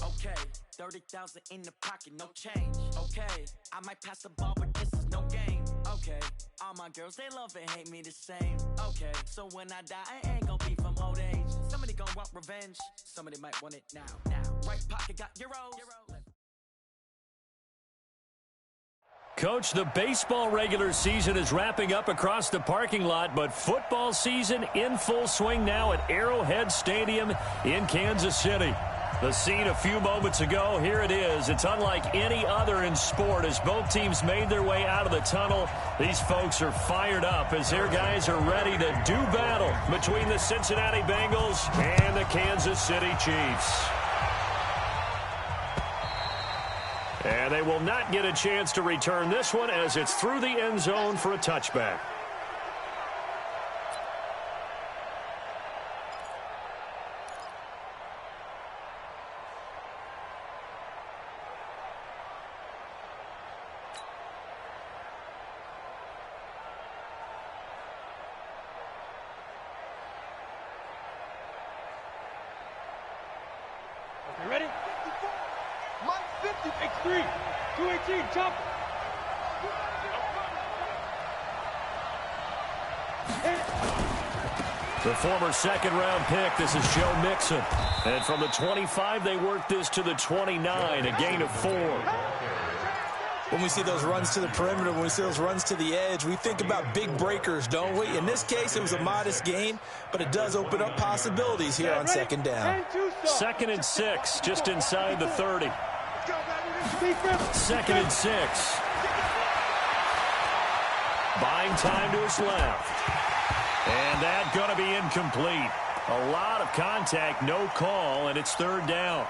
Okay, 30,000 in the pocket, no change. Okay, I might pass the ball, but this is no game. Okay, all my girls, they love and hate me the same. Okay, so when I die, I ain't gonna be from old age. Somebody gonna want revenge, somebody might want it now. Right pocket got euros. Coach, the baseball regular season is wrapping up across the parking lot, but football season in full swing now at Arrowhead Stadium in Kansas City. The scene a few moments ago, here it is. It's unlike any other in sport as both teams made their way out of the tunnel. These folks are fired up as their guys are ready to do battle between the Cincinnati Bengals and the Kansas City Chiefs. And they will not get a chance to return this one as it's through the end zone for a touchback. You ready? Mike 50, X3, 218, chop. The former second-round pick, this is Joe Mixon. And from the 25, they work this to the 29, a gain of 4. When we see those runs to the perimeter, when we see those runs to the edge, we think about big breakers, don't we? In this case, it was a modest gain, but it does open up possibilities here on second down. 2nd and 6, just inside the 30. 2nd and 6. Buying time to his left. And that's going to be incomplete. A lot of contact, no call, and it's 3rd down.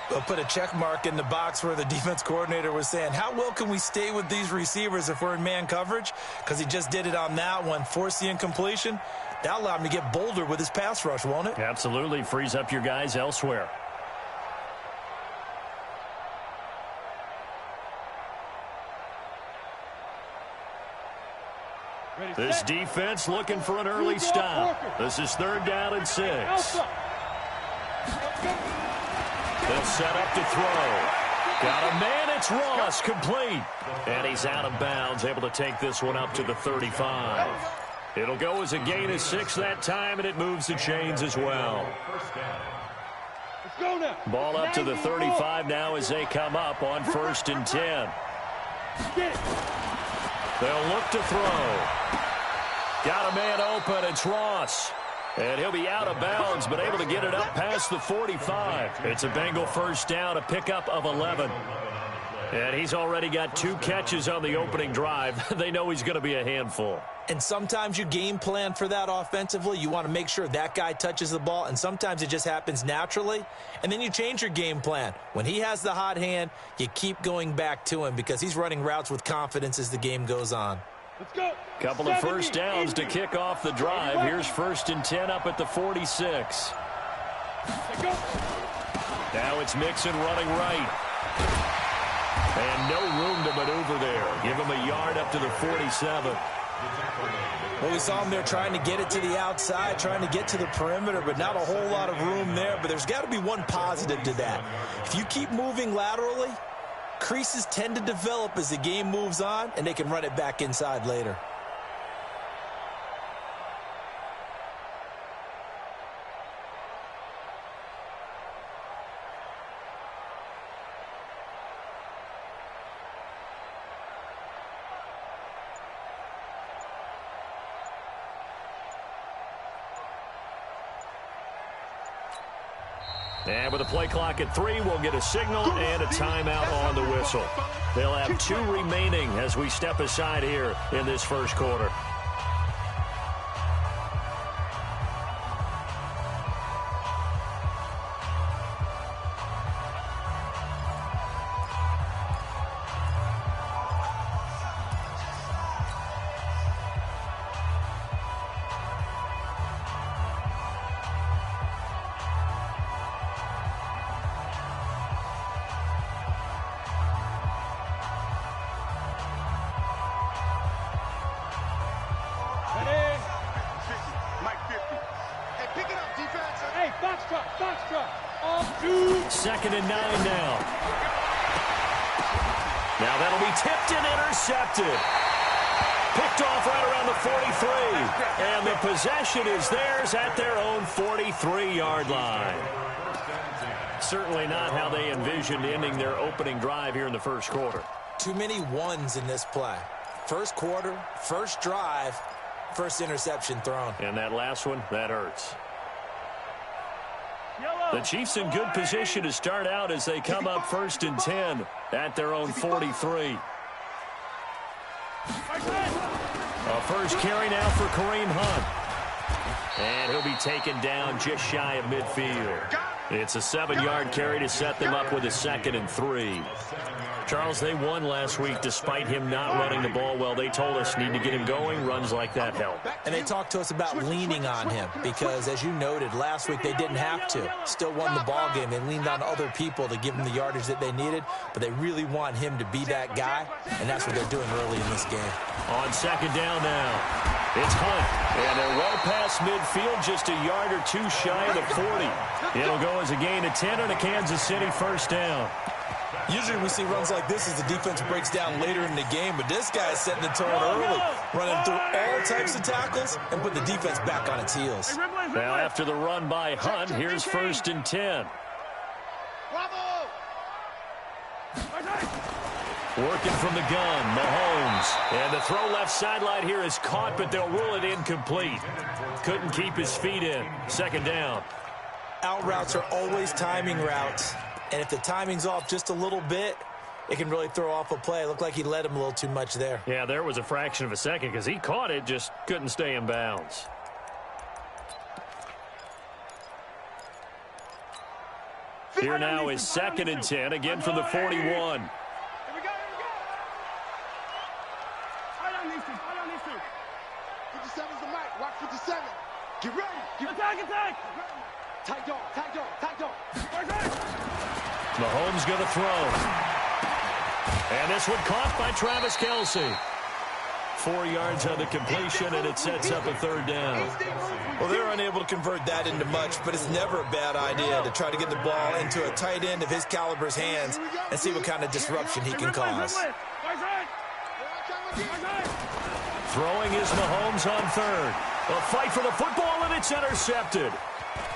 They'll put a check mark in the box where the defense coordinator was saying, how well can we stay with these receivers if we're in man coverage? Because he just did it on that one, forced the incompletion. That'll allow him to get bolder with his pass rush, won't it? Absolutely. Frees up your guys elsewhere. This defense looking for an early stop. This is 3rd down and 6. They'll set up to throw. Got a man, it's Ross, complete. And he's out of bounds, able to take this one up to the 35. It'll go as a gain of 6 that time, and it moves the chains as well. Ball up to the 35 now as they come up on 1st and 10. They'll look to throw. Got a man open. It's Ross. And he'll be out of bounds, but able to get it up past the 45. It's a Bengal 1st down, a pickup of 11. And he's already got 2 catches on the opening drive. They know he's going to be a handful. And sometimes you game plan for that offensively. You want to make sure that guy touches the ball, and sometimes it just happens naturally. And then you change your game plan. When he has the hot hand, you keep going back to him because he's running routes with confidence as the game goes on. Let's go. Couple of 1st downs to kick off the drive. Here's 1st and 10 up at the 46. Now it's Mixon running right. And no room to maneuver there. Give him a yard up to the 47. Well, we saw him there trying to get it to the outside, trying to get to the perimeter, but not a whole lot of room there. But there's got to be one positive to that. If you keep moving laterally, creases tend to develop as the game moves on, and they can run it back inside later. And with a play clock at 3, we'll get a signal and a timeout on the whistle. They'll have 2 remaining as we step aside here in this 1st quarter. 2nd and 9 now. Now that'll be tipped and intercepted. Picked off right around the 43. And the possession is theirs at their own 43-yard line. Certainly not how they envisioned ending their opening drive here in the first quarter. Too many ones in this play. First quarter, first drive, first interception thrown. And that last one, that hurts. The Chiefs in good position to start out as they come up 1st and 10 at their own 43. A first carry now for Kareem Hunt. And he'll be taken down just shy of midfield. It's a 7-yard carry to set them up with a 2nd and 3. Charles, they won last week despite him not running the ball well. They told us need to get him going. Runs like that help. And they talked to us about leaning on him because, as you noted, last week they didn't have to. Still won the ball game. They leaned on other people to give them the yardage that they needed, but they really want him to be that guy, and that's what they're doing early in this game. On 2nd down now, it's Hunt, and they're well past midfield, just a yard or two shy of the 40. It'll go as a gain of 10 on a Kansas City first down. Usually we see runs like this as the defense breaks down later in the game, but this guy's setting the tone early, running through all types of tackles and put the defense back on its heels. Now after the run by Hunt, here's 1st and 10. Working from the gun, Mahomes. And the throw left sideline here is caught, but they'll rule it incomplete. Couldn't keep his feet in. 2nd down. Out routes are always timing routes. And if the timing's off just a little bit, it can really throw off a play. It looked like he led him a little too much there. Yeah, there was a fraction of a second because he caught it, just couldn't stay in bounds. Here now is 2nd and 10, again from the 41. Get ready. Attack. Tight dog. Mahomes going to throw. And this one caught by Travis Kelce. 4 yards on the completion, and it sets up a 3rd down. Well, they're unable to convert that into much, but it's never a bad idea to try to get the ball into a tight end of his caliber's hands and see what kind of disruption he can cause. Throwing is Mahomes on 3rd. A fight for the football, and it's intercepted.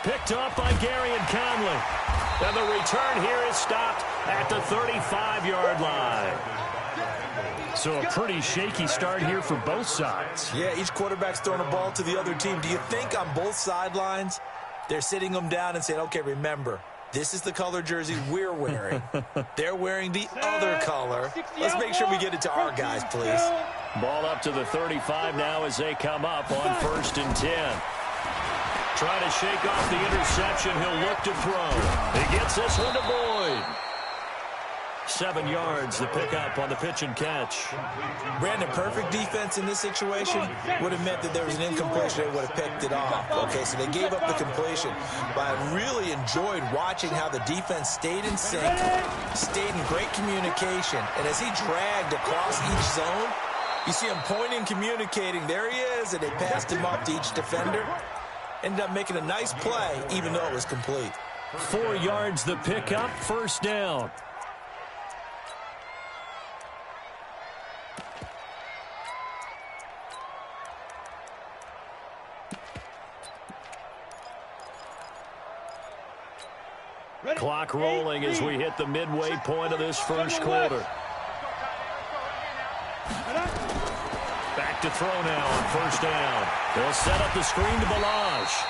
Picked up by Gary and Conley. And the return here is stopped at the 35-yard line. So a pretty shaky start here for both sides. Yeah, each quarterback's throwing a ball to the other team. Do you think on both sidelines they're sitting them down and saying, okay, remember, this is the color jersey we're wearing. They're wearing the other color. Let's make sure we get it to our guys, please. Ball up to the 35 now as they come up on 1st and 10. Trying to shake off the interception. He'll look to throw. He gets this one to Boyd. 7 yards, the pickup on the pitch and catch. Brandon, perfect defense in this situation would have meant that there was an incompletion. They would have picked it off. Okay, so they gave up the completion. But I really enjoyed watching how the defense stayed in sync, stayed in great communication. And as he dragged across each zone, you see him pointing, communicating. There he is, and they passed him off to each defender. Ended up making a nice play, even though it was complete. 4 yards, the pickup, 1st down. Clock rolling as we hit the midway point of this first quarter. Back to throw now on 1st down. They'll set up the screen to Balaj.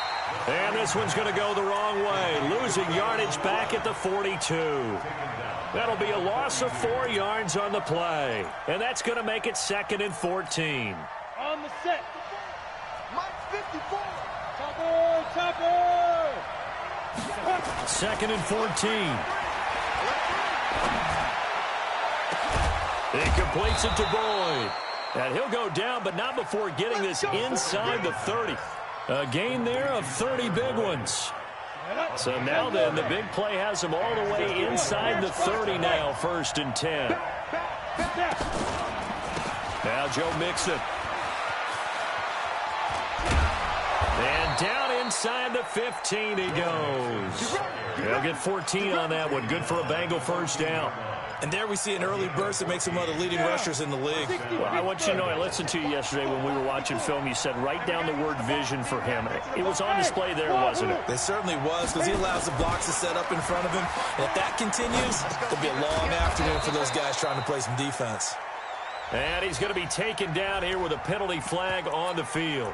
And this one's going to go the wrong way. Losing yardage back at the 42. That'll be a loss of 4 yards on the play. And that's going to make it 2nd and 14. On the set. Mike 54. Chopper. 2nd and 14. He completes it to Boyd. And he'll go down, but not before getting this inside the 30. A gain there of 30 big ones. So now then, the big play has him all the way inside the 30 now, 1st and 10. Now Joe Mixon. And down inside the 15 he goes. They'll get 14 on that one. Good for a Bengal first down. And there we see an early burst that makes him one of the leading rushers in the league. Well, I want you to know, I listened to you yesterday when we were watching film. You said write down the word vision for him. It was on display there, wasn't it? It certainly was, because he allows the blocks to set up in front of him. And if that continues, it'll be a long afternoon for those guys trying to play some defense. And he's going to be taken down here with a penalty flag on the field.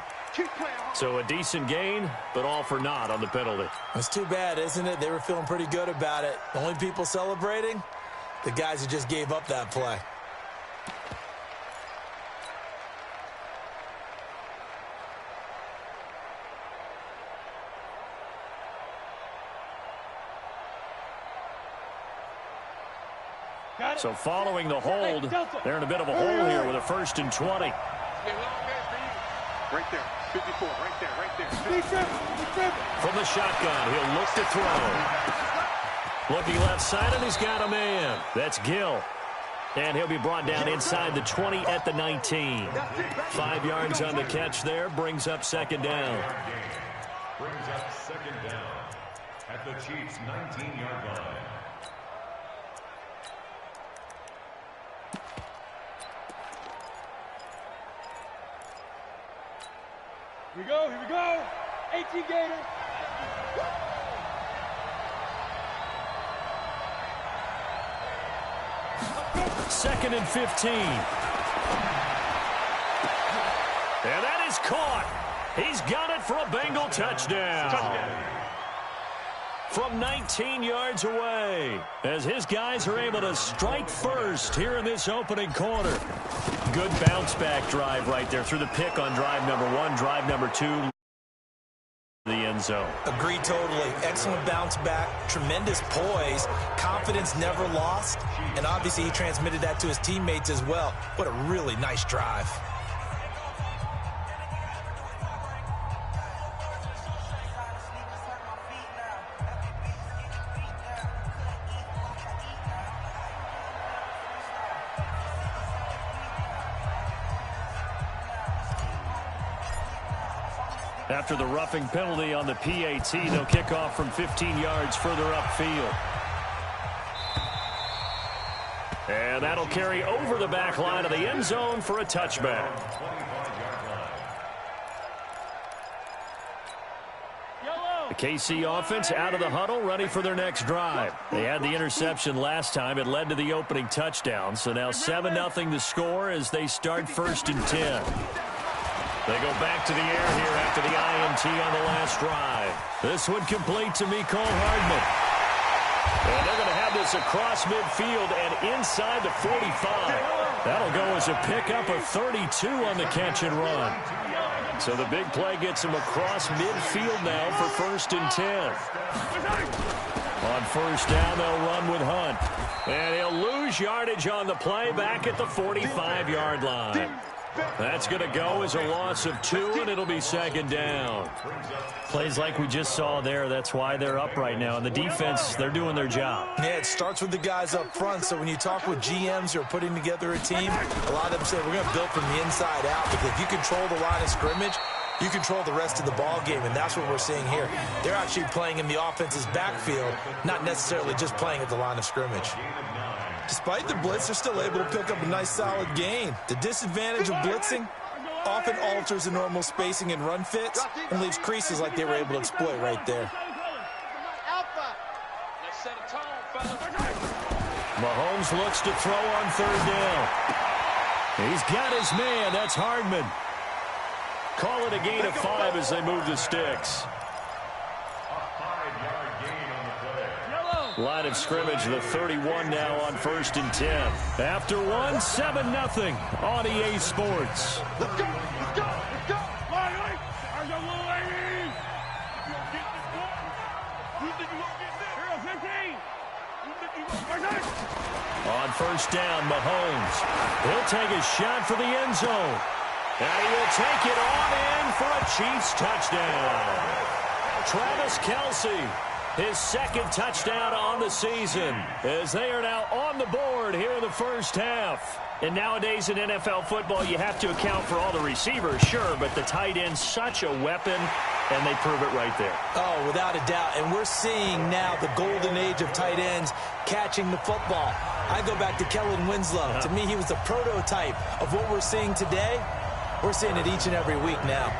So a decent gain, but all for naught on the penalty. It's too bad, isn't it? They were feeling pretty good about it. The only people celebrating, the guys who just gave up that play. So following the hold, they're in a bit of a hole here with a 1st and 20. Right there, 54, right there. From the shotgun, he'll look to throw. Looking left side, and he's got a man. That's Gill. And he'll be brought down inside the 20 at the 19. 5 yards on the catch there, brings up 2nd down. Brings up 2nd down at the Chiefs' 19-yard line. Here we go. 18 Gator. 2nd and 15. And that is caught. He's got it for a Bengal touchdown. From 19 yards away, as his guys are able to strike first here in this opening quarter. Good bounce-back drive right there through the pick on drive number 1, drive number 2. The end zone. Agreed totally. Excellent bounce back, tremendous poise, confidence never lost, and obviously he transmitted that to his teammates as well. What a really nice drive. After the roughing penalty on the PAT, they'll kick off from 15 yards further upfield. And that'll carry over the back line of the end zone for a touchback. The KC offense out of the huddle, ready for their next drive. They had the interception last time. It led to the opening touchdown. So now 7-0 the score as they start 1st and 10. They go back to the air here after the INT on the last drive. This one complete to Mecole Hardman. And they're going to have this across midfield and inside the 45. That'll go as a pickup of 32 on the catch and run. So the big play gets him across midfield now for 1st and 10. On 1st down, they'll run with Hunt. And he'll lose yardage on the play back at the 45-yard line. That's going to go as a loss of 2, and it'll be 2nd down. Plays like we just saw there, that's why they're up right now. And the defense, they're doing their job. Yeah, it starts with the guys up front. So when you talk with GMs who are putting together a team, a lot of them say we're going to build from the inside out. Because if you control the line of scrimmage, you control the rest of the ball game, and that's what we're seeing here. They're actually playing in the offense's backfield, not necessarily just playing at the line of scrimmage. Despite the blitz, they're still able to pick up a nice, solid gain. The disadvantage of blitzing often alters the normal spacing and run fits and leaves creases like they were able to exploit right there. Mahomes looks to throw on 3rd down. He's got his man. That's Hardman. Call it a gain of 5 as they move the sticks. Line of scrimmage, the 31 now on 1st and 10. After 1, 7-0 on EA Sports. Let's go, let's go, let's go. Are you little lady? You gonna get this one? You think you gonna get this? Here, 15. You think you gonna get this? On 1st down, Mahomes. He'll take a shot for the end zone. And he will take it on in for a Chiefs touchdown. Travis Kelce. His 2nd touchdown on the season as they are now on the board here in the 1st half. And nowadays in NFL football, you have to account for all the receivers, sure, but the tight end's such a weapon. and they prove it right there. Oh, without a doubt. And we're seeing now the golden age of tight ends catching the football. I go back to Kellen Winslow. To me, he was the prototype of what we're seeing today. We're seeing it each and every week now.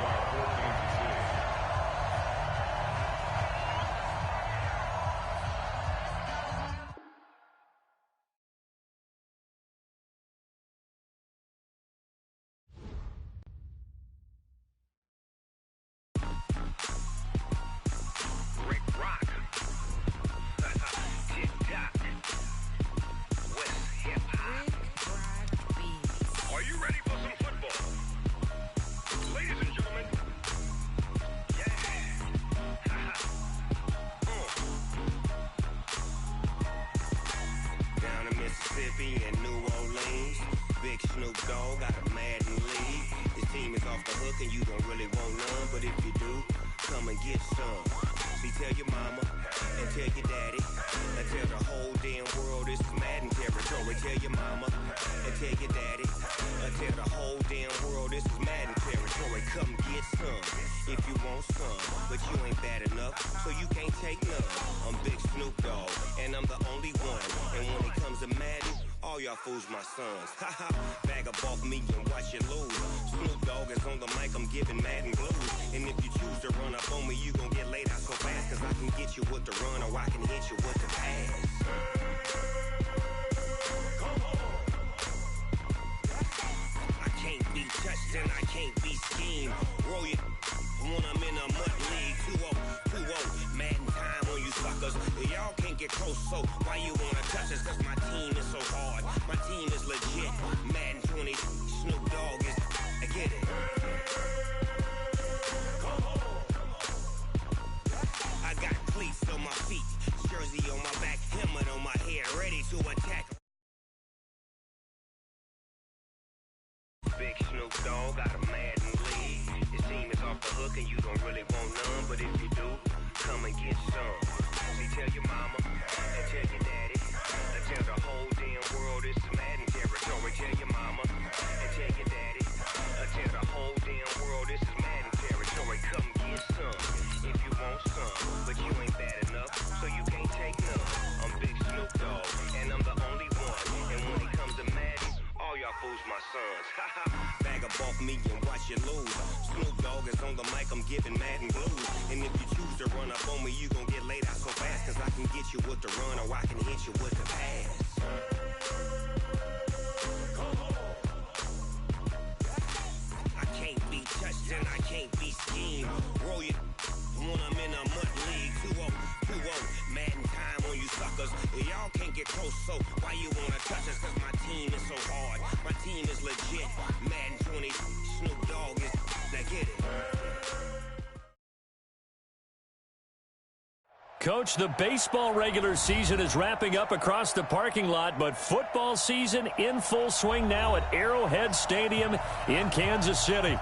Coach, the baseball regular season is wrapping up across the parking lot, but football season in full swing now at Arrowhead Stadium in Kansas City.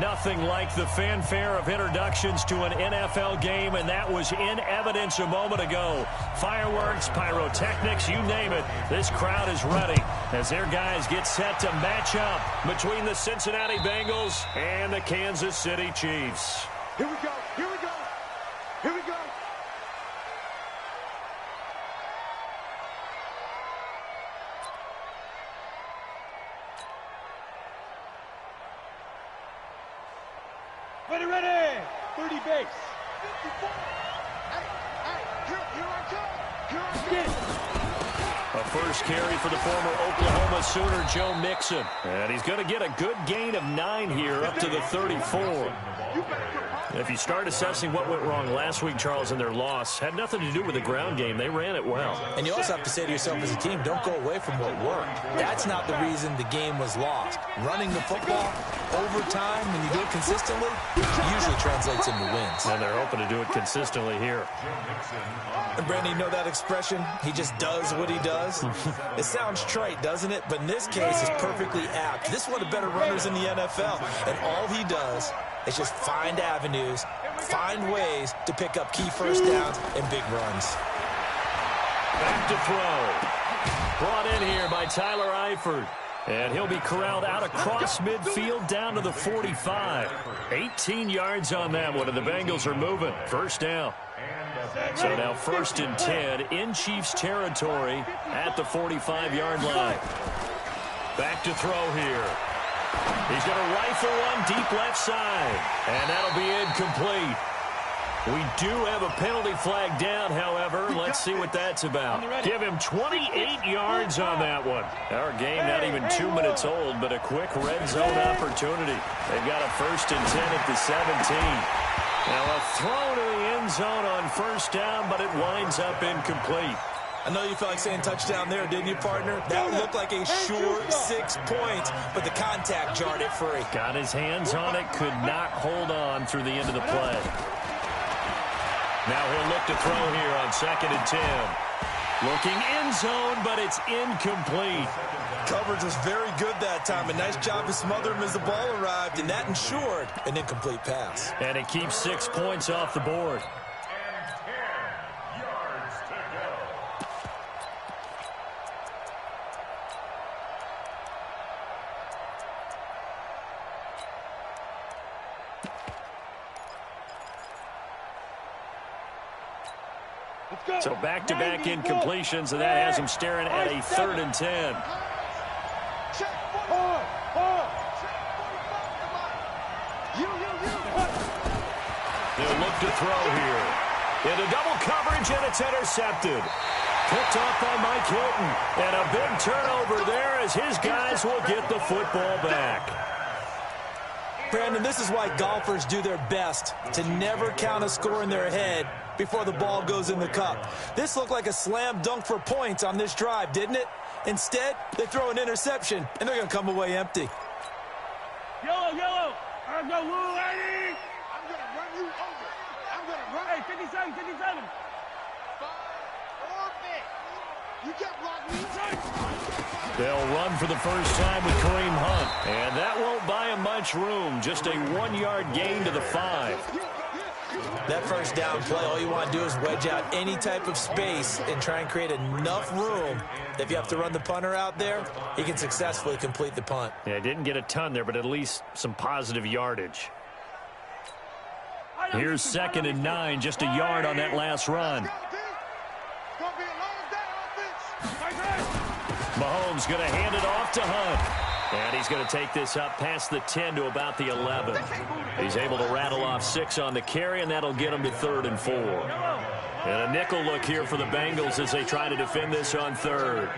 Nothing like the fanfare of introductions to an NFL game, and that was in evidence a moment ago. Fireworks, pyrotechnics, you name it. This crowd is ready as their guys get set to match up between the Cincinnati Bengals and the Kansas City Chiefs. Here we go. Here we go. Here we go. Ready. 30 base. 54. Here I come. Here I come. A first carry for the former Oklahoma Sooner, Joe Mixon. And he's going to get a good gain of 9 here up to the 34. If you start assessing what went wrong last week, Charles, in their loss, had nothing to do with the ground game. They ran it well. And you also have to say to yourself as a team, don't go away from what worked. That's not the reason the game was lost. Running the football over time, when you do it consistently, usually translates into wins. And they're hoping to do it consistently here. And Brandon, you know that expression? He just does what he does? It sounds trite, doesn't it? But in this case, it's perfectly apt. This is one of the better runners in the NFL. And all he does is just find avenues, find ways to pick up key first downs and big runs. Back to throw. Brought in here by Tyler Eifert. And he'll be corralled out across midfield down to the 45. 18 yards on that one, and the Bengals are moving. First down. So now 1st and 10 in Chiefs territory at the 45-yard line. Back to throw here. He's going to rifle one deep left side, and that'll be incomplete. We do have a penalty flag down, however. Let's see what that's about. Give him 28 yards on that one. Our game not even 2 minutes old, but a quick red zone opportunity. They've got a 1st and 10 at the 17. Now a throw to the end zone on 1st down, but it winds up incomplete. I know you felt like saying touchdown there, didn't you, partner? That looked like a sure 6 points, but the contact jarred it free. Got his hands on it, could not hold on through the end of the play. Now he'll look to throw here on 2nd and 10. Looking end zone, but it's incomplete. Coverage was very good that time. A nice job to smother him as the ball arrived, and that ensured an incomplete pass. And it keeps 6 points off the board. So back-to-back incompletions, and that has him staring at a 3rd and 10. They'll look to throw here. Into double coverage, and it's intercepted. Picked off by Mike Hilton. And a big turnover there as his guys will get the football back. Brandon, this is why golfers do their best to never count a score in their head before the ball goes in the cup. This looked like a slam dunk for points on this drive, didn't it? Instead, they throw an interception, and they're going to come away empty. Yellow. I'm going to rule, lady. I'm going to run you over. I'm going to run. Hey, 57. 5 or 5. You can't block me. They'll run for the first time with Kareem Hunt. And that won't buy him much room. Just a 1-yard gain to the 5. That first down play, all you want to do is wedge out any type of space and try and create enough room. If you have to run the punter out there, he can successfully complete the punt. Yeah, didn't get a ton there, but at least some positive yardage. Here's 2nd and 9, just a yard on that last run. Mahomes going to hand it off to Hunt. And he's going to take this up past the 10 to about the 11. He's able to rattle off 6 on the carry, and that'll get him to 3rd and 4. And a nickel look here for the Bengals as they try to defend this on 3rd.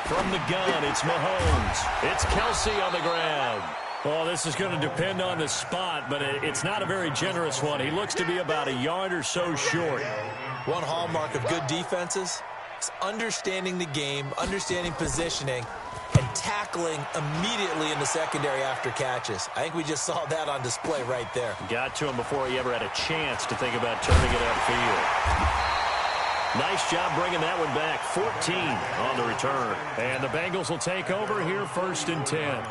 From the gun, it's Mahomes. It's Kelsey on the ground. Well, this is going to depend on the spot, but it's not a very generous one. He looks to be about a yard or so short. One hallmark of good defenses is understanding the game, understanding positioning, and tackling immediately in the secondary after catches. I think we just saw that on display right there. Got to him before he ever had a chance to think about turning it upfield. Nice job bringing that one back. 14 on the return. And the Bengals will take over here 1st and 10.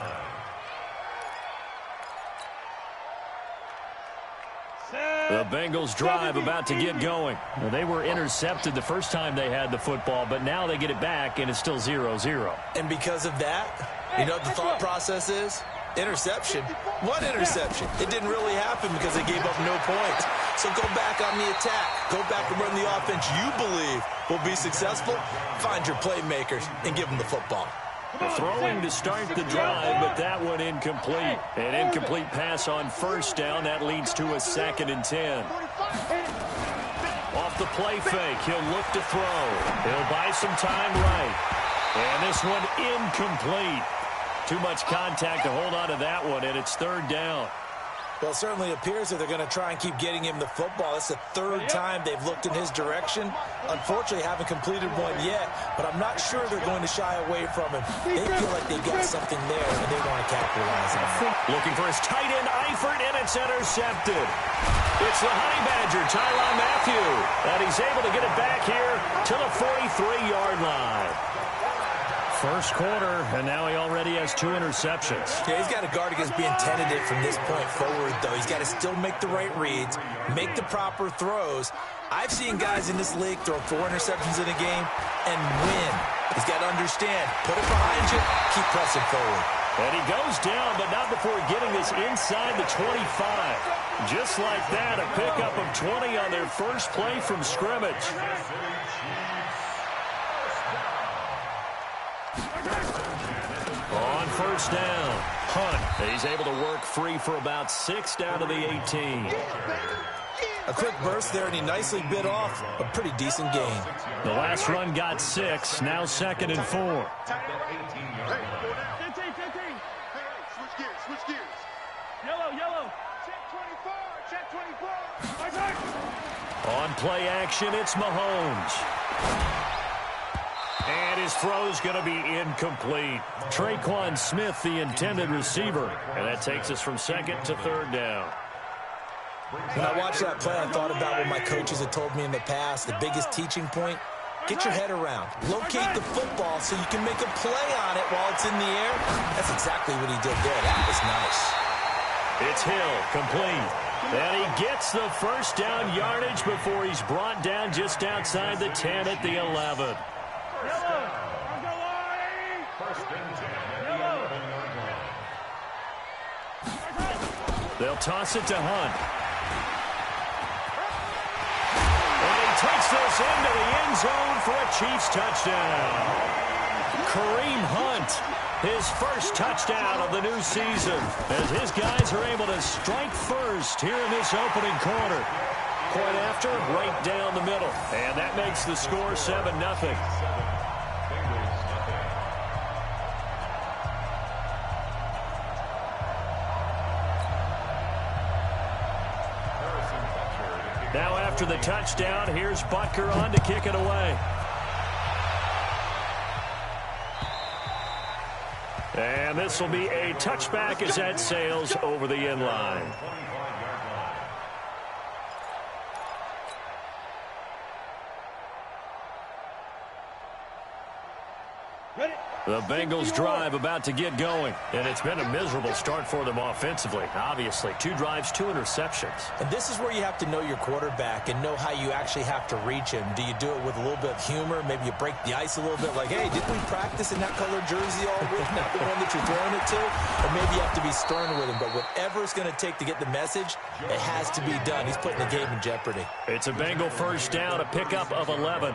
The Bengals drive about to get going. Well, they were intercepted the first time they had the football, but now they get it back, and it's still 0-0. And because of that, you know what the thought process is? Interception. What interception? It didn't really happen because they gave up no points. So go back on the attack. Go back and run the offense you believe will be successful. Find your playmakers and give them the football. Throwing to start the drive, but that one incomplete. An incomplete pass on 1st down. That leads to a 2nd and 10. Off the play fake, he'll look to throw. He'll buy some time right. And this one incomplete. Too much contact to hold on to that one, and it's 3rd down. Well, it certainly appears that they're going to try and keep getting him the football. It's the 3rd time they've looked in his direction. Unfortunately, haven't completed one yet, but I'm not sure they're going to shy away from him. They feel like they've got something there, and they want to capitalize on it. Looking for his tight end, Eifert, and it's intercepted. It's the Honey Badger, Tyrann Mathieu, and he's able to get it back here to the 43-yard line. First quarter, and now he already has 2 interceptions. Yeah, he's got to guard against being tentative from this point forward, though. He's got to still make the right reads, make the proper throws. I've seen guys in this league throw 4 interceptions in a game and win. He's got to understand, put it behind you, keep pressing forward. And he goes down, but not before getting this inside the 25. Just like that, a pickup of 20 on their first play from scrimmage. On first down, Hunt. He's able to work free for about 6 down to the 18. A quick burst there, and he nicely bit off a pretty decent gain. The last run got 6, now 2nd and 4. Switch gears. Yellow. Check 24. On play action, it's Mahomes. And his throw's going to be incomplete. Traquan Smith, the intended receiver. And that takes us from 2nd to 3rd down. When I watched that play, I thought about what my coaches had told me in the past. The biggest teaching point, get your head around. Locate the football so you can make a play on it while it's in the air. That's exactly what he did there. That was nice. It's Hill, complete. And he gets the first down yardage before he's brought down just outside the 10 at the 11. They'll toss it to Hunt. And he takes this into the end zone for a Chiefs touchdown. Kareem Hunt, his first touchdown of the new season, as his guys are able to strike first here in this opening quarter. Point after, right down the middle. And that makes the score 7-0. Now after the touchdown, here's Butker on to kick it away. And this will be a touchback as that sails over the end line. The Bengals drive about to get going, and it's been a miserable start for them offensively. Obviously, 2 drives, 2 interceptions. And this is where you have to know your quarterback and know how you actually have to reach him. Do you do it with a little bit of humor? Maybe you break the ice a little bit, like, hey, didn't we practice in that colored jersey all week, not the one that you're throwing it to? Or maybe you have to be stern with him. But whatever it's going to take to get the message, it has to be done. He's putting the game in jeopardy. It's a Bengal first down, a pickup of 11.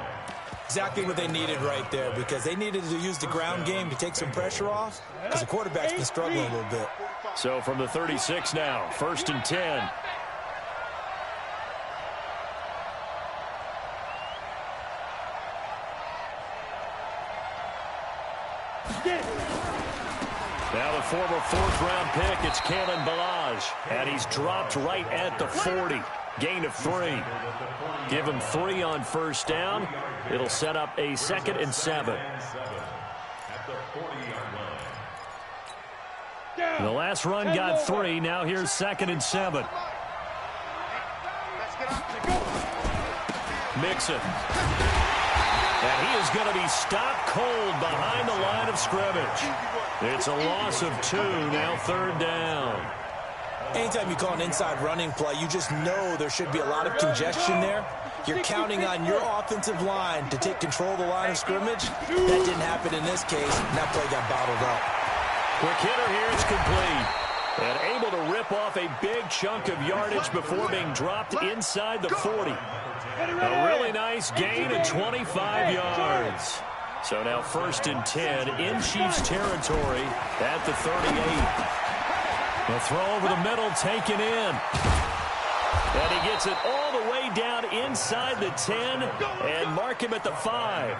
Exactly what they needed right there, because they needed to use the ground game to take some pressure off, because the quarterback's been struggling a little bit. So from the 36 now, 1st and 10. Now the former 4th-round pick, it's Kalen Ballage, and he's dropped right at the 40. Gain of 3. Give him 3 on first down. It'll set up a 2nd and 7. The last run got 3. Now here's 2nd and 7. Mixon. And he is going to be stopped cold behind the line of scrimmage. It's a loss of 2. Now 3rd down. Anytime you call an inside running play, you just know there should be a lot of congestion there. You're counting on your offensive line to take control of the line of scrimmage. That didn't happen in this case, and that play got bottled up. Quick hitter here, it's complete. And able to rip off a big chunk of yardage before being dropped inside the 40. A really nice gain of 25 yards. So now 1st and 10 in Chiefs territory at the 38. The throw over the middle, taken in. And he gets it all the way down inside the 10 and mark him at the 5.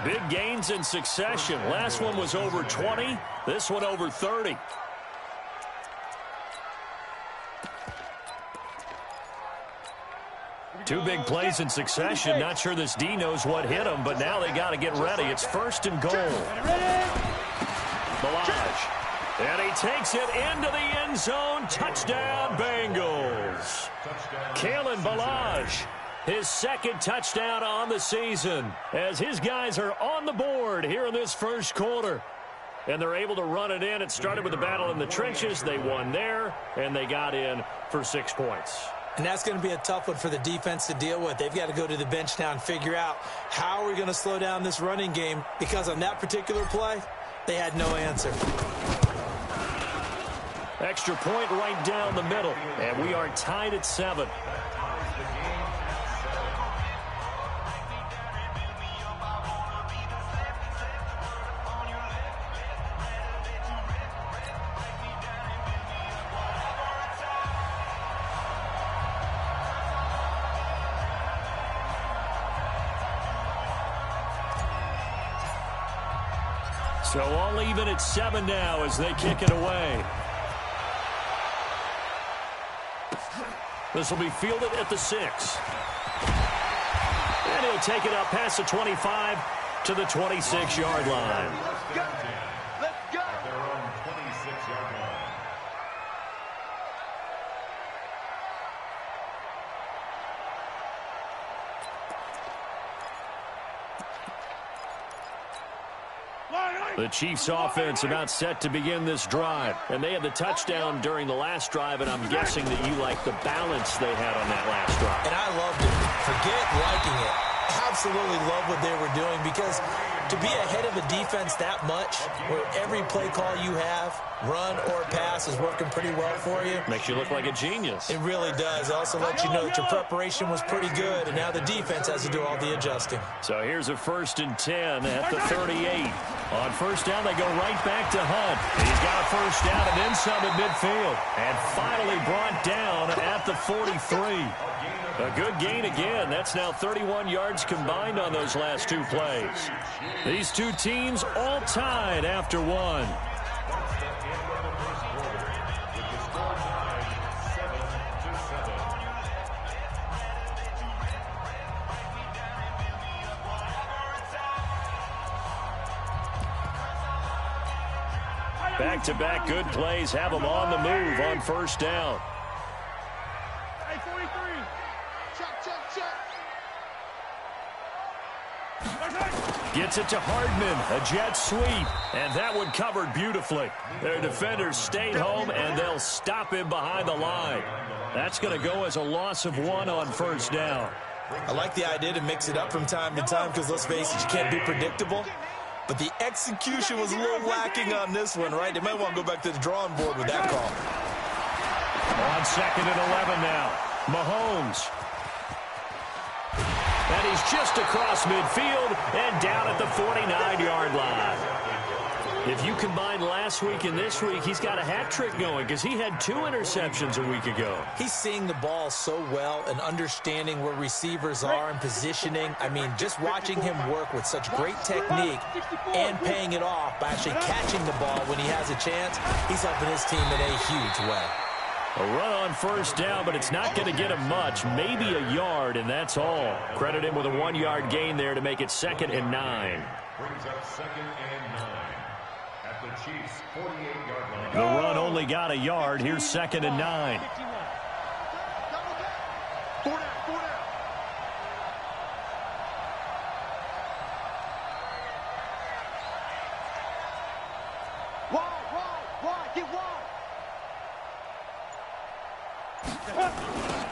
Big gains in succession. Last one was over 20. This one over 30. Two big plays in succession. Not sure this D knows what hit him, but now they got to get ready. It's 1st and goal. Ballage. And he takes it into the end zone. Touchdown, Bengals. Kalen Ballage his second touchdown on the season, as his guys are on the board here in this first quarter. And they're able to run it in. It started with a battle in the trenches. They won there, and they got in for 6 points. And that's going to be a tough one for the defense to deal with. They've got to go to the bench now and figure out how are we going to slow down this running game, because on that particular play, they had no answer. Extra point right down the middle, and we are tied at 7. So all even at 7 now as they kick it away. This will be fielded at the 6. And he'll take it up past the 25 to the 26-yard line. Let's go. At their own 26-yard line. The Chiefs offense about set to begin this drive. And they had the touchdown during the last drive, and I'm guessing that you like the balance they had on that last drive. And I loved it. Forget liking it. Absolutely love what they were doing, because to be ahead of a defense that much, where every play call you have, run or pass, is working pretty well for you. Makes you look like a genius. It really does. It also lets you know that your preparation was pretty good, and now the defense has to do all the adjusting. So here's a 1st and 10 at the 38. On first down, they go right back to Hunt. He's got a first down and then some at midfield. And finally brought down at the 43. A good gain again. That's now 31 yards combined on those last 2 plays. These two teams all tied after 1. Back-to-back good plays have them on the move on first down. Hey, 43. Check. Gets it to Hardman, a jet sweep, and that one covered beautifully. Their defenders stayed home, and they'll stop him behind the line. That's going to go as a loss of 1 on first down. I like the idea to mix it up from time to time, because let's face it, you can't be predictable. But the execution was a little lacking on this one, right? They might want to go back to the drawing board with that call. On 2nd and 11 now, Mahomes. And he's just across midfield and down at the 49-yard line. If you combine last week and this week, he's got a hat trick going, because he had 2 interceptions a week ago. He's seeing the ball so well and understanding where receivers are and positioning. I mean, just watching him work with such great technique and paying it off by actually catching the ball when he has a chance, he's helping his team in a huge way. A run on first down, but it's not going to get him much, maybe a yard, and that's all. Credit him with a 1-yard gain there to make it 2nd and 9. Brings up 2nd and 9. At the Chiefs' 48-yard line. The run only got a yard. Here's 2nd and 9.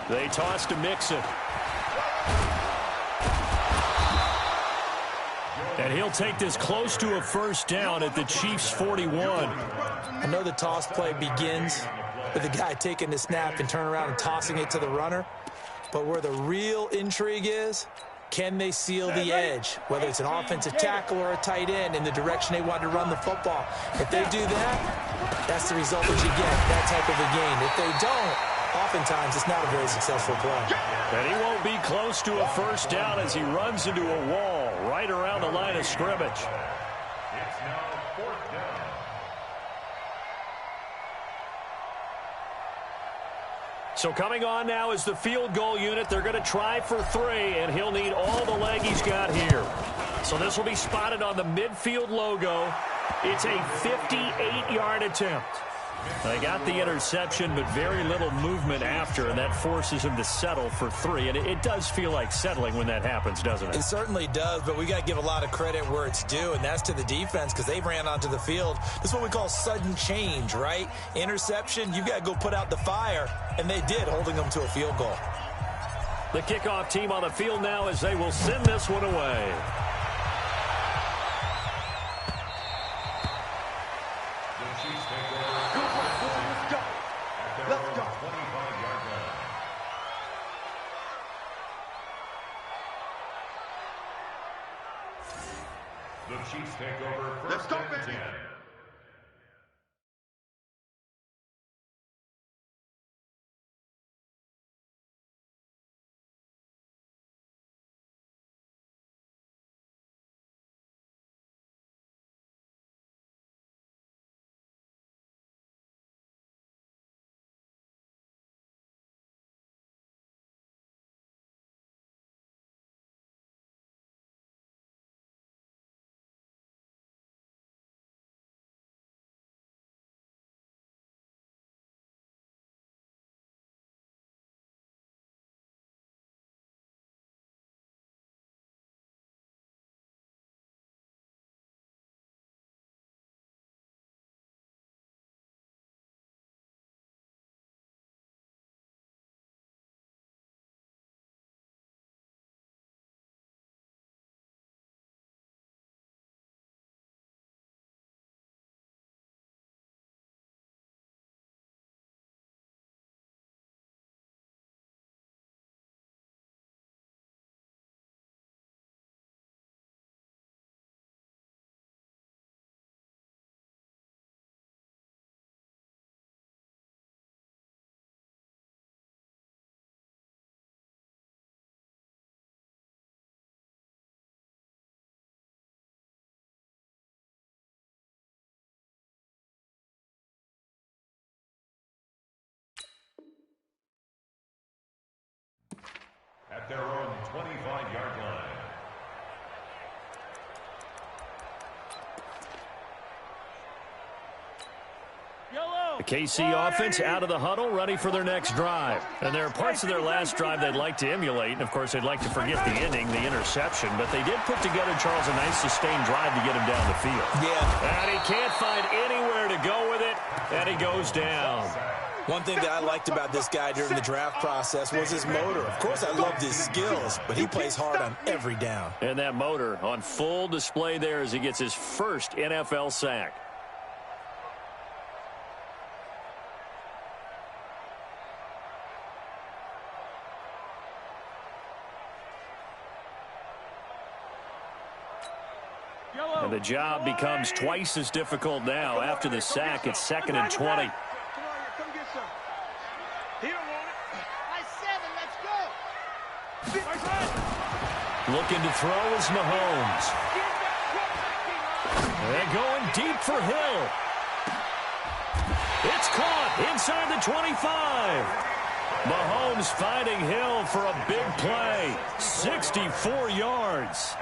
They toss to Mixon. And he'll take this close to a first down at the Chiefs' 41. I know the toss play begins with the guy taking the snap and turning around and tossing it to the runner. But where the real intrigue is, can they seal the edge, whether it's an offensive tackle or a tight end, in the direction they want to run the football? If they do that, that's the result that you get, that type of a gain. If they don't, oftentimes it's not a very successful play. And he won't be close to a first down as he runs into a wall right around the line of scrimmage. It's now 4th down. So coming on now is the field goal unit. They're going to try for 3, and he'll need all the leg he's got here. So this will be spotted on the midfield logo. It's a 58-yard attempt. They got the interception, but very little movement after, and that forces him to settle for 3. And it does feel like settling when that happens, doesn't it? It certainly does, but we got to give a lot of credit where it's due, and that's to the defense because they ran onto the field. This is what we call sudden change, right? Interception, you got to go put out the fire, and they did, holding them to a field goal. The kickoff team on the field now as they will send this one away. The Chiefs take over first and 10. At their own 25-yard line. The KC offense out of the huddle, ready for their next drive. And there are parts of their last drive they'd like to emulate. And, of course, they'd like to forget the ending, the interception. But they did put together, Charles, a nice sustained drive to get him down the field. Yeah. And he can't find anywhere to go with it, and he goes down. One thing that I liked about this guy during the draft process was his motor. Of course, I loved his skills, but he plays hard on every down. And that motor on full display there as he gets his first NFL sack. And the job becomes twice as difficult now. After the sack, it's 2nd and 20. Looking to throw is Mahomes. They're going deep for Hill. It's caught inside the 25. Mahomes finding Hill for a big play. 64 yards.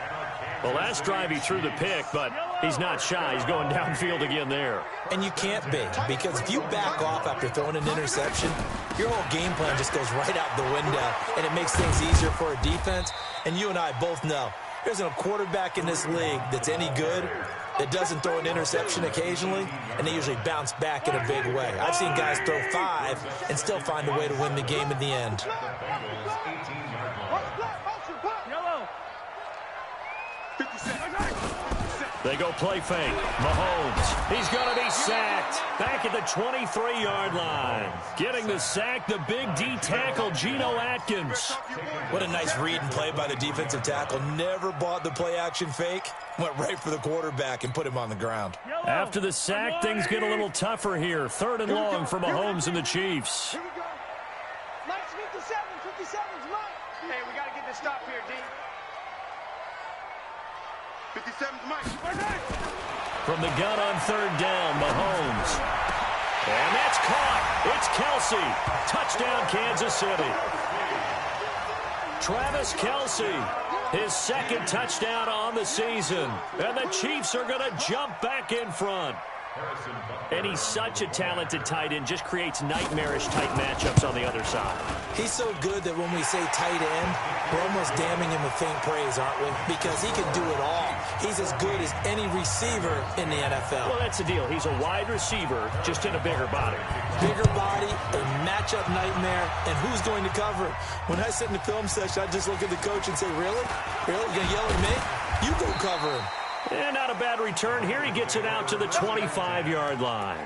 The last drive he threw the pick, but he's not shy. He's going downfield again there. And you can't be, because if you back off after throwing an interception, your whole game plan just goes right out the window, and it makes things easier for a defense. And you and I both know there's a quarterback in this league that's any good that doesn't throw an interception occasionally, and they usually bounce back in a big way. I've seen guys throw 5 and still find a way to win the game in the end. They go play fake. Mahomes. He's going to be sacked. Back at the 23-yard line. Getting the sack, the big D tackle, Geno Atkins. What a nice read and play by the defensive tackle. Never bought the play-action fake. Went right for the quarterback and put him on the ground. After the sack, things get a little tougher here. 3rd and long for Mahomes and the Chiefs. Here we go. Mike's 57. 57's Mike. Hey, we got to get this stop here, D. 57's Mike. From the gun on 3rd down, Mahomes. And that's caught. It's Kelce. Touchdown, Kansas City. Travis Kelce, his 2nd touchdown on the season. And the Chiefs are going to jump back in front. And he's such a talented tight end, just creates nightmarish-type matchups on the other side. He's so good that when we say tight end, we're almost damning him with faint praise, aren't we? Because he can do it all. He's as good as any receiver in the NFL. Well, that's the deal. He's a wide receiver, just in a bigger body. Bigger body, a matchup nightmare, and who's going to cover it? When I sit in the film session, I just look at the coach and say, really? Really? You going to yell at me? You go cover him. And not a bad return here. He gets it out to the 25-yard line.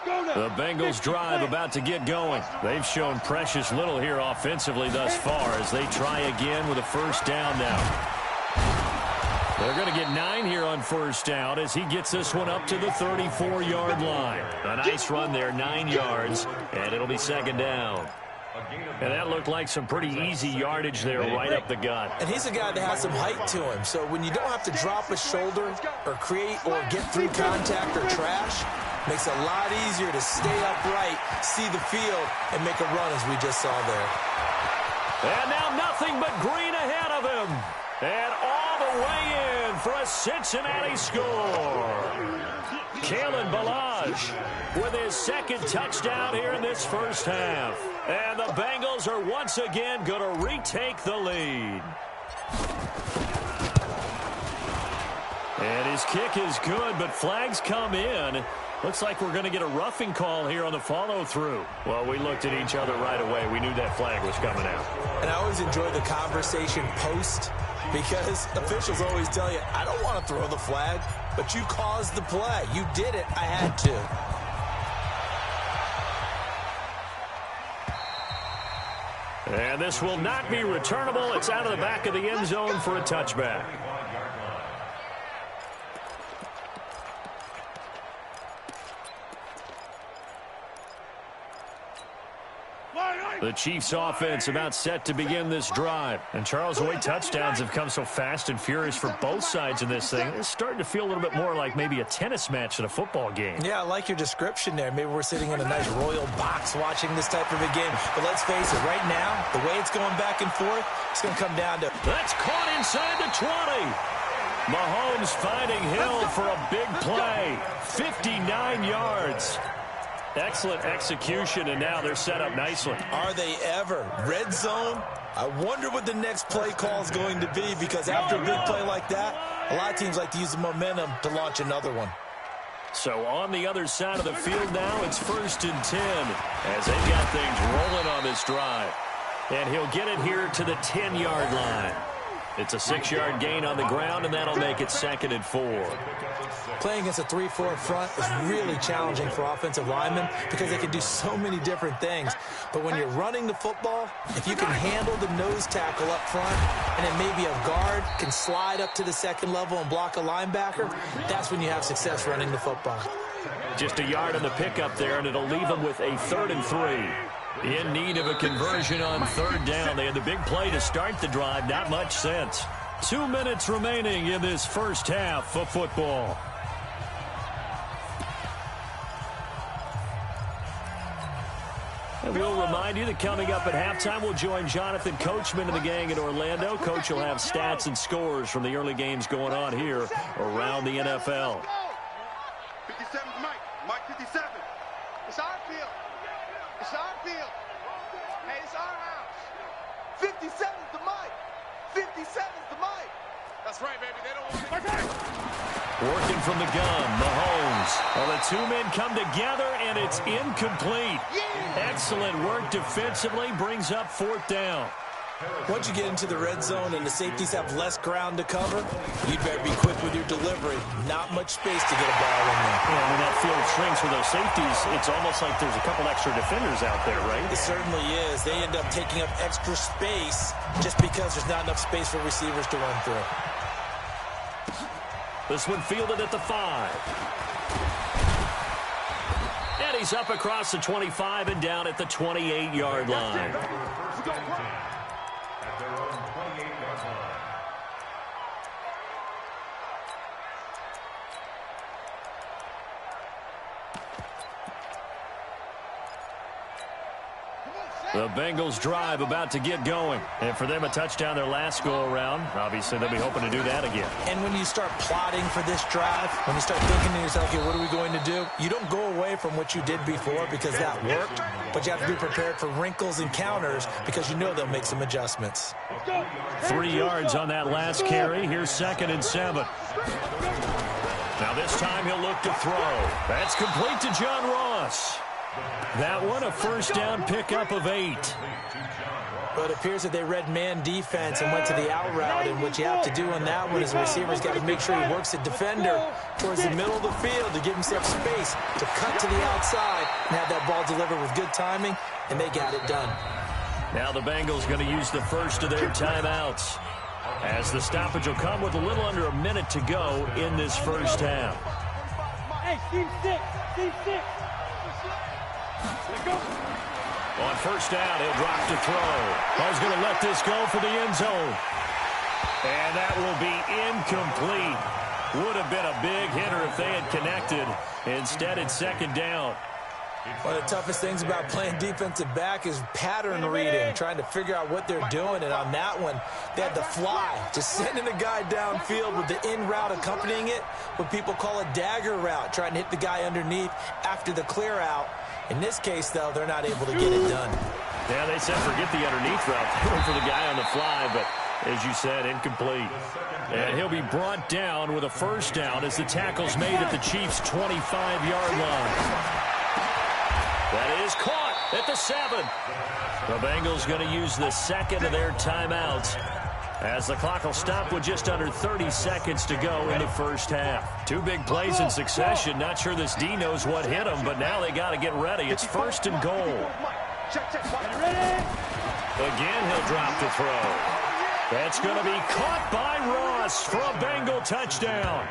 The Bengals drive about to get going. They've shown precious little here offensively thus far as they try again with a first down now. They're going to get 9 here on first down as he gets this one up to the 34-yard line. A nice run there, 9 yards, and it'll be second down. And that looked like some pretty easy yardage there right up the gut. And he's a guy that has some height to him. So when you don't have to drop a shoulder or create or get through contact or trash, makes it a lot easier to stay upright, see the field, and make a run as we just saw there. And now nothing but green ahead of him. And all the way in for a Cincinnati score. Kalen Ballage with his second touchdown here in this first half. And the Bengals are once again going to retake the lead. And his kick is good, but flags come in. Looks like we're going to get a roughing call here on the follow-through. Well, we looked at each other right away. We knew that flag was coming out. And I always enjoy the conversation post because officials always tell you, I don't want to throw the flag, but you caused the play. You did it. I had to. And this will not be returnable. It's out of the back of the end zone for a touchback. The Chiefs offense about set to begin this drive. And Charles, the way touchdowns have come so fast and furious for both sides in this thing, it's starting to feel a little bit more like maybe a tennis match in a football game. Yeah, I like your description there. Maybe we're sitting in a nice royal box watching this type of a game. But let's face it, right now, the way it's going back and forth, it's going to come down to... That's caught inside the 20. Mahomes finding Hill for a big play. 59 yards. Excellent execution, and now they're set up nicely. Are they ever? Red zone? I wonder what the next play call is going to be, because after a big play like that, a lot of teams like to use the momentum to launch another one. So on the other side of the field now, it's 1st and 10 as they've got things rolling on this drive. And he'll get it here to the 10-yard line. It's a 6-yard gain on the ground, and that'll make it 2nd and 4. Playing against a 3-4 front is really challenging for offensive linemen because they can do so many different things. But when you're running the football, if you can handle the nose tackle up front and then maybe a guard can slide up to the second level and block a linebacker, that's when you have success running the football. Just a yard on the pickup there, and it'll leave them with a 3rd and 3. In need of a conversion on 3rd down. They had the big play to start the drive. Not much sense. 2 minutes remaining in this first half of football. And we'll remind you that coming up at halftime, we'll join Jonathan Coachman and the gang in Orlando. Coach will have stats and scores from the early games going on here around the NFL. 57 Mike. Mike 57. It's our field. It's our field. Hey, it's our house. 57's the mic. 57's the mic. That's right, baby. They don't want it. Working from the gun, Mahomes. Well, the 2 men come together, and it's incomplete. Excellent work defensively, brings up 4th down. Once you get into the red zone and the safeties have less ground to cover, you'd better be quick with your delivery. Not much space to get a ball in there. Yeah, when that field shrinks for those safeties, it's almost like there's a couple extra defenders out there, right? It certainly is. They end up taking up extra space just because there's not enough space for receivers to run through. This one fielded at the 5. And he's up across the 25 and down at the 28-yard line. At their own 28-yard line. The Bengals drive about to get going. And for them, a touchdown their last go-around. Obviously, they'll be hoping to do that again. And when you start plotting for this drive, when you start thinking to yourself, okay, what are we going to do? You don't go away from what you did before because that worked, but you have to be prepared for wrinkles and counters because you know they'll make some adjustments. 3 yards on that last carry. Here's 2nd and 7. Now this time he'll look to throw. That's complete to John Ross. That one a first down pickup of 8. Well, it appears that they read man defense and went to the out route, and what you have to do on that one is the receiver's got to make sure he works the defender towards the middle of the field to give himself space to cut to the outside and have that ball delivered with good timing, and they got it done. Now the Bengals going to use the first of their timeouts, as the stoppage will come with a little under a minute to go in this first half. Hey, Steve 6, Steve 6. On first down, he'll drop to throw. He's going to let this go for the end zone. And that will be incomplete. Would have been a big hitter if they had connected. Instead, it's 2nd down. One of the toughest things about playing defensive back is pattern reading, trying to figure out what they're doing. And on that one, they had the fly, just sending a guy downfield with the in route accompanying it, what people call a dagger route, trying to hit the guy underneath after the clear out. In this case, though, they're not able to get it done. Yeah, they said forget the underneath route. They went for the guy on the fly, but as you said, incomplete. And he'll be brought down with a first down as the tackle's made at the Chiefs' 25-yard line. That is caught at the 7. The Bengals going to use the second of their timeouts as the clock will stop with just under 30 seconds to go in the first half. 2 big plays in succession. Not sure this D knows what hit him, but now they got to get ready. It's 1st and goal. Again, he'll drop to throw. That's going to be caught by Ross for a Bengal touchdown.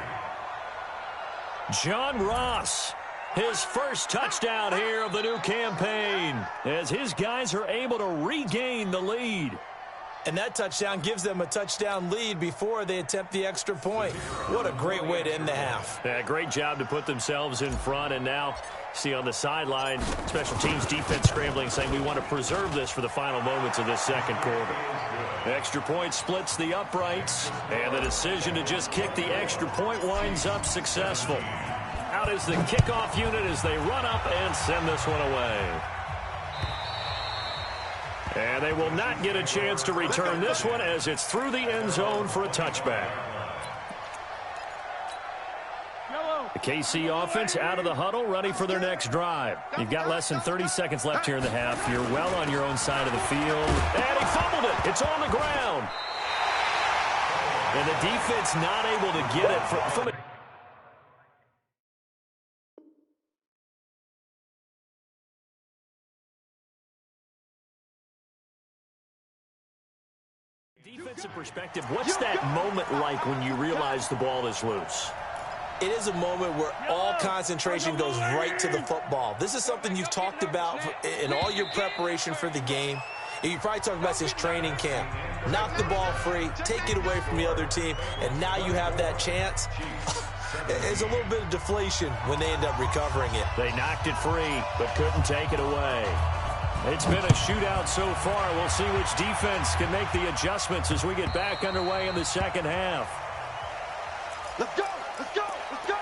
John Ross, his first touchdown here of the new campaign, as his guys are able to regain the lead. And that touchdown gives them a touchdown lead before they attempt the extra point. What a great way to end the half. Yeah, great job to put themselves in front. And now, see on the sideline, special teams defense scrambling, saying we want to preserve this for the final moments of this second quarter. Extra point splits the uprights, and the decision to just kick the extra point winds up successful. Out is the kickoff unit as they run up and send this one away. And they will not get a chance to return this one as it's through the end zone for a touchback. The KC offense out of the huddle, ready for their next drive. You've got less than 30 seconds left here in the half. You're well on your own side of the field. And he fumbled it. It's on the ground. And the defense not able to get it from it. Defensive perspective, what's that moment like when you realize the ball is loose? It is a moment where all concentration goes right to the football. This is something you've talked about in all your preparation for the game. And you probably talked about since training camp. Knock the ball free, take it away from the other team, and now you have that chance. It's a little bit of deflation when they end up recovering it. They knocked it free, but couldn't take it away. It's been a shootout so far. We'll see which defense can make the adjustments as we get back underway in the second half. Let's go! Let's go! Let's go!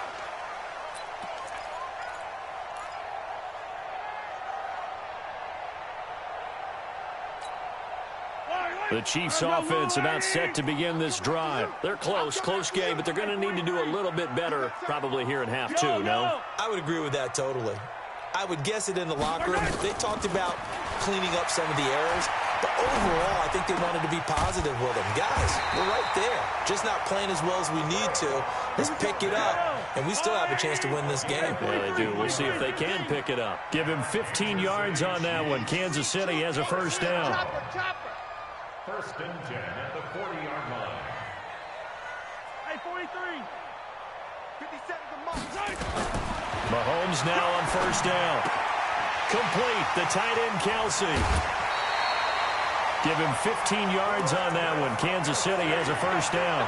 The Chiefs offense about set to begin this drive. They're close game, but they're going to need to do a little bit better probably here in half two, no? I would agree with that totally. I would guess it in the locker room. They talked about cleaning up some of the errors, but overall, I think they wanted to be positive with them. Guys, we're right there. Just not playing as well as we need to. Let's pick it up, and we still have a chance to win this game. Yeah, they do. We'll see if they can pick it up. Give him 15 yards on that one. Kansas City has a first down. First and 10 at the 40-yard line. Hey, 43. 57 to Mark. Mahomes now on first down. Complete, the tight end Kelsey. Give him 15 yards on that one. Kansas City has a first down.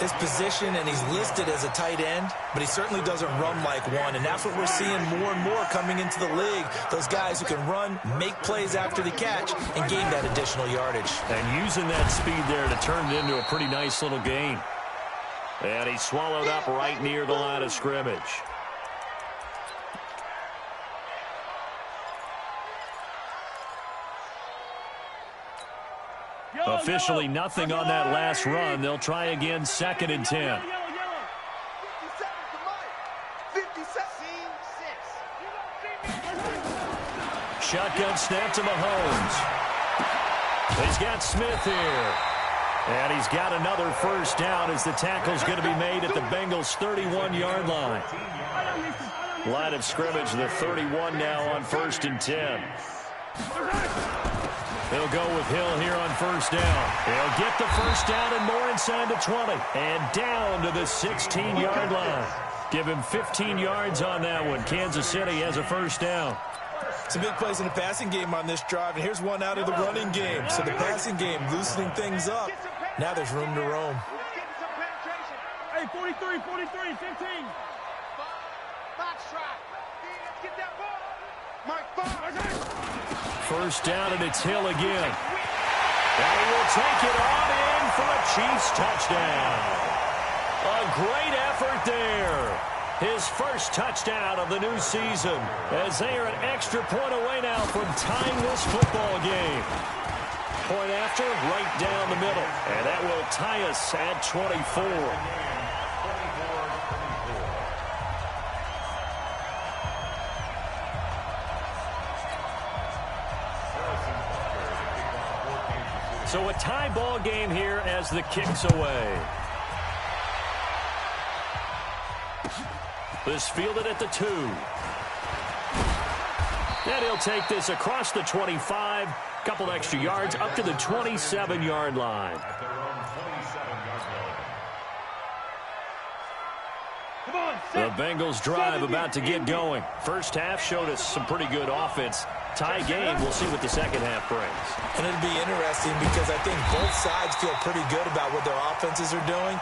his position, and he's listed as a tight end, but he certainly doesn't run like one, and that's what we're seeing more and more coming into the league. Those guys who can run, make plays after the catch, and gain that additional yardage. And using that speed there to turn it into a pretty nice little gain. And he's swallowed up right near the line of scrimmage. Officially nothing on that last run. They'll try again, 2nd and 10. Shotgun snap to Mahomes. He's got Smith here. And he's got another first down as the tackle's going to be made at the Bengals' 31-yard line. Line of scrimmage, the 31 now on 1st and 10. They'll go with Hill here on first down. They'll get the first down and more inside the 20. And down to the 16-yard line. Give him 15 yards on that one. Kansas City has a first down. Some big plays in the passing game on this drive, and here's one out of the running game. So the passing game loosening things up. Now there's room to roam. Hey, 43, 15. Box try. Let's get that ball. Mike, First down, and it's Hill again. And he will take it on in for a Chiefs touchdown. A great effort there. His first touchdown of the new season, as they are an extra point away now from tying this football game. Point after, right down the middle. And that will tie us at 24. So a tie ball game here as the kick's away. This fielded at the 2. And he'll take this across the 25. Couple extra yards up to the 27-yard line. The Bengals drive about to get going. First half showed us some pretty good offense. Tie game, we'll see what the second half brings. And it'll be interesting because I think both sides feel pretty good about what their offenses are doing.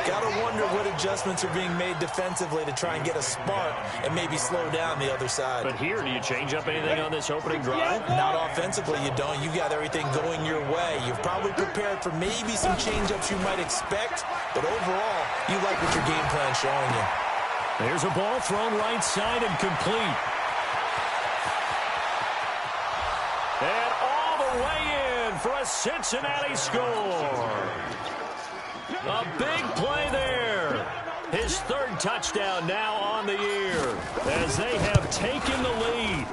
Got to wonder what adjustments are being made defensively to try and get a spark and maybe slow down the other side. But here, do you change up anything on this opening drive? Not offensively, you don't. You've got everything going your way. You've probably prepared for maybe some change-ups you might expect, but overall, you like what your game plan's showing you. There's a ball thrown right side and complete. And all the way in for a Cincinnati score. A big play there. His 3rd touchdown now on the year as they have taken the lead.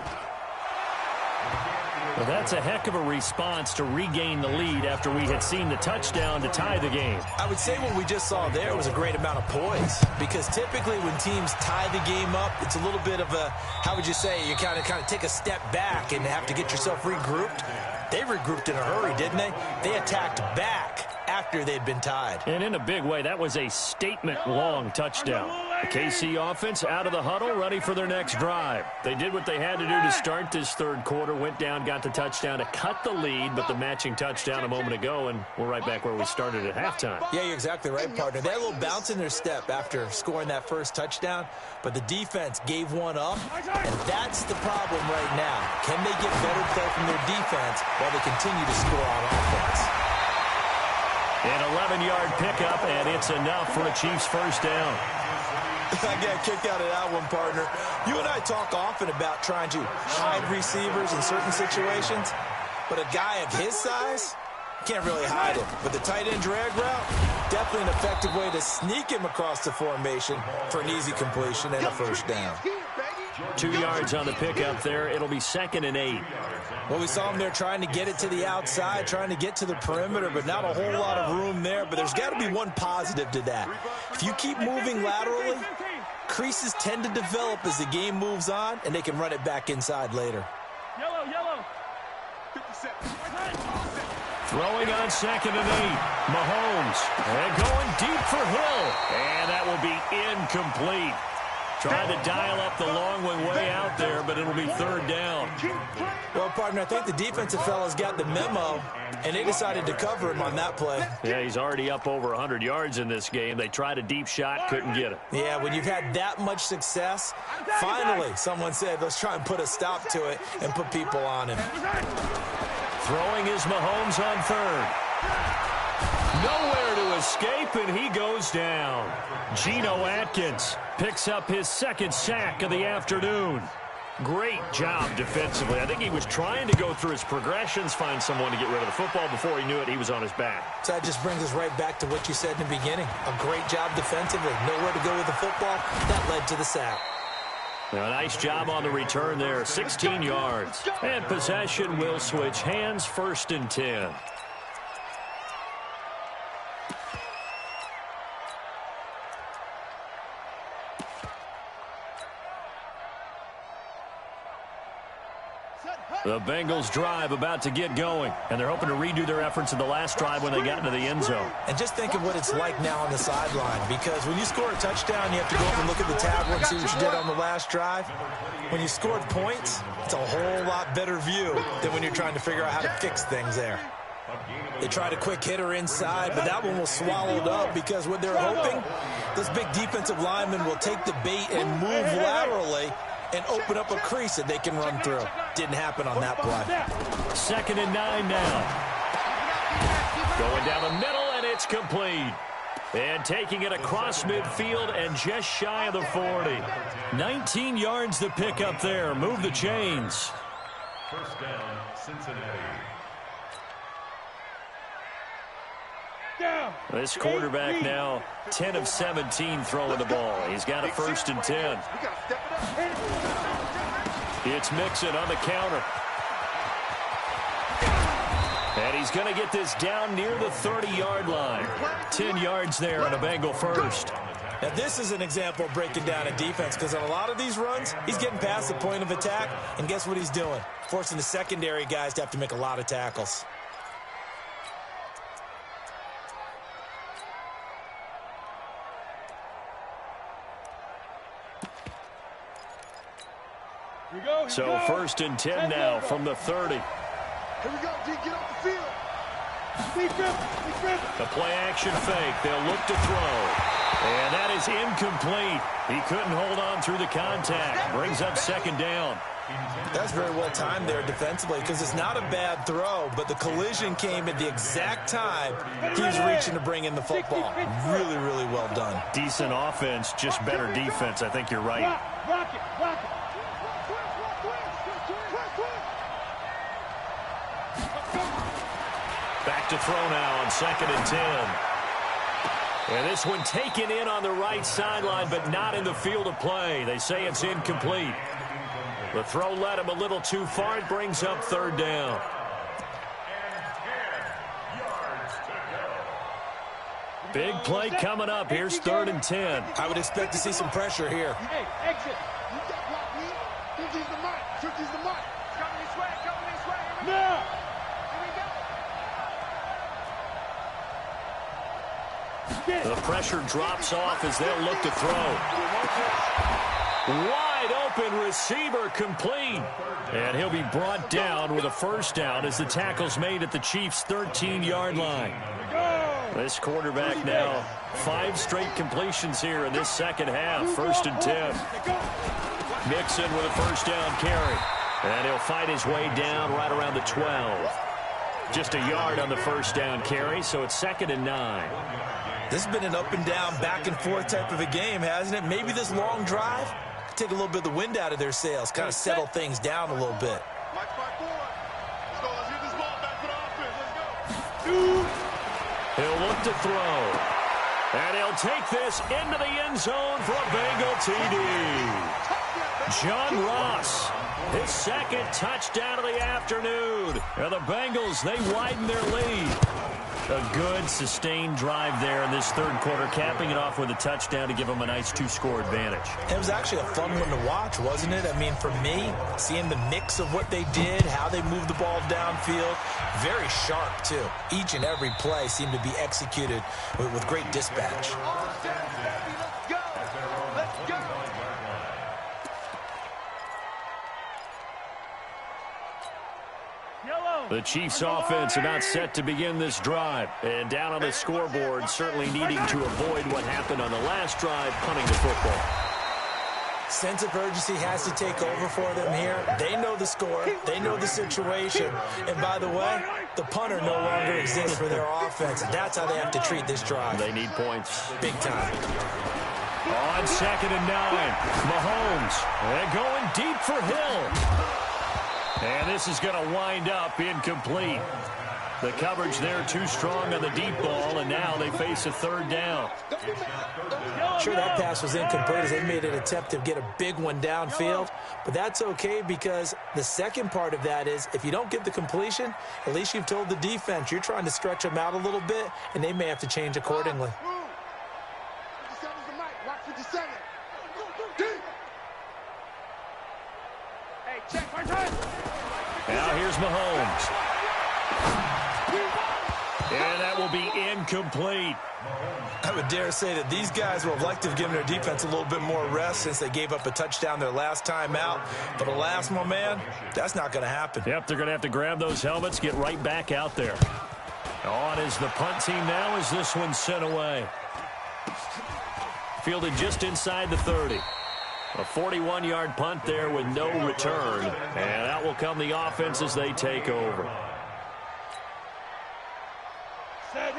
Well, that's a heck of a response to regain the lead after we had seen the touchdown to tie the game. I would say what we just saw there was a great amount of poise, because typically when teams tie the game up, it's a little bit of a, how would you say, you kind of take a step back and have to get yourself regrouped. They regrouped in a hurry, didn't they? They attacked back after they'd been tied. And in a big way, that was a statement-long touchdown. The KC offense out of the huddle, ready for their next drive. They did what they had to do to start this 3rd quarter, went down, got the touchdown to cut the lead, but the matching touchdown a moment ago, and we're right back where we started at halftime. Yeah, you're exactly right, partner. They had a little bounce in their step after scoring that first touchdown, but the defense gave one up, and that's the problem right now. Can they get better play from their defense while they continue to score on offense? An 11-yard pickup, and it's enough for a Chiefs first down. I got kicked out of that one, partner. You and I talk often about trying to hide receivers in certain situations, but a guy of his size can't really hide him. But the tight end drag route, definitely an effective way to sneak him across the formation for an easy completion and a first down. 2 yards on the pickup there. It'll be 2nd and 8. Well, we saw him there trying to get it to the outside, trying to get to the perimeter, but not a whole lot of room there. But there's got to be one positive to that. If you keep moving laterally, creases tend to develop as the game moves on, and they can run it back inside later. Yellow. 57. Throwing on 2nd and 8. Mahomes. And going deep for Hill. And that will be incomplete. Trying to dial up the long one way out there, but it'll be third down. Well, partner, I think the defensive fellas got the memo, and they decided to cover him on that play. Yeah, he's already up over 100 yards in this game. They tried a deep shot, couldn't get it. Yeah, when you've had that much success, finally someone said, let's try and put a stop to it and put people on him. Throwing is Mahomes on third. Nowhere to escape, and he goes down. Geno Atkins picks up his second sack of the afternoon. Great job defensively. I think he was trying to go through his progressions, find someone to get rid of the football. Before he knew it, he was on his back. So that just brings us right back to what you said in the beginning. A great job defensively. Nowhere to go with the football. That led to the sack. A nice job on the return there. 16 yards. And possession will switch hands, 1st and 10. The Bengals drive about to get going, and they're hoping to redo their efforts in the last drive when they got into the end zone. And just think of what it's like now on the sideline, because when you score a touchdown, you have to go over and look at the tablet and see what you did on the last drive. When you scored points, it's a whole lot better view than when you're trying to figure out how to fix things there. They tried a quick hitter inside, but that one was swallowed up because what they're hoping, this big defensive lineman will take the bait and move laterally and open up a crease that they can run through. Didn't happen on that play. 2nd and 9 now. Going down the middle, and it's complete. And taking it across midfield and just shy of the 40. 19 yards to pick up there. Move the chains. 1st down, Cincinnati. This quarterback now 10 of 17 throwing the ball. He's got a 1st and 10. It's Mixon on the counter. And he's going to get this down near the 30-yard line. 10 yards there on a Bengal first. Now, this is an example of breaking down a defense, because on a lot of these runs, he's getting past the point of attack, and guess what he's doing? Forcing the secondary guys to have to make a lot of tackles. So 1st and 10 now from the 30. Here we go, D, get off the field. The play action fake. They'll look to throw. And that is incomplete. He couldn't hold on through the contact. Brings up 2nd down. That's very well timed there defensively, because it's not a bad throw, but the collision came at the exact time he was reaching to bring in the football. Really, really well done. Decent offense, just better defense. I think you're right. Rock it. Back to throw now on 2nd and 10. And this one taken in on the right sideline, but not in the field of play. They say it's incomplete. The throw led him a little too far. It brings up 3rd down. Big play coming up. Here's 3rd and 10. I would expect to see some pressure here. Hey, exit. You got blocked me. 50's the mic. 50's the mic. Coming this way. No. The pressure drops off as they'll look to throw. Wide open receiver complete. And he'll be brought down with a 1st down as the tackle's made at the Chiefs' 13-yard line. This quarterback now 5 straight completions here in this 2nd half. 1st and 10. Mixon with a 1st down carry. And he'll fight his way down right around the 12. Just a yard on the 1st down carry, so it's 2nd and 9. This has been an up and down, back and forth type of a game, hasn't it? Maybe this long drive take a little bit of the wind out of their sails, kind of settle things down a little bit. Mike 5-4. Let's go. Let's get this ball back for the offense. Let's go. He'll look to throw. And he'll take this into the end zone for a Bengal TD. John Ross, his 2nd touchdown of the afternoon. And the Bengals, they widen their lead. A good, sustained drive there in this 3rd quarter, capping it off with a touchdown to give them a nice 2-score advantage. It was actually a fun one to watch, wasn't it? I mean, for me, seeing the mix of what they did, how they moved the ball downfield, very sharp, too. Each and every play seemed to be executed with great dispatch. The Chiefs offense about set to begin this drive. And down on the scoreboard, certainly needing to avoid what happened on the last drive, punting the football. Sense of urgency has to take over for them here. They know the score. They know the situation. And by the way, the punter no longer exists for their offense. That's how they have to treat this drive. They need points. Big time. On 2nd and 9, Mahomes. And going deep for Hill. And this is going to wind up incomplete. The coverage there too strong on the deep ball, and now they face a 3rd down. Sure, that pass was incomplete as they made an attempt to get a big one downfield, but that's okay because the second part of that is if you don't get the completion, at least you've told the defense you're trying to stretch them out a little bit, and they may have to change accordingly. 57's the mic. Watch 57. Hey, check my time. Now here's Mahomes. And that will be incomplete. I would dare say that these guys would have liked to have given their defense a little bit more rest since they gave up a touchdown their last time out. But alas, my man, that's not going to happen. Yep, they're going to have to grab those helmets, get right back out there. On is the punt team now as this one's sent away. Fielded just inside the 30. A 41-yard punt there with no return. And out will come the offense as they take over.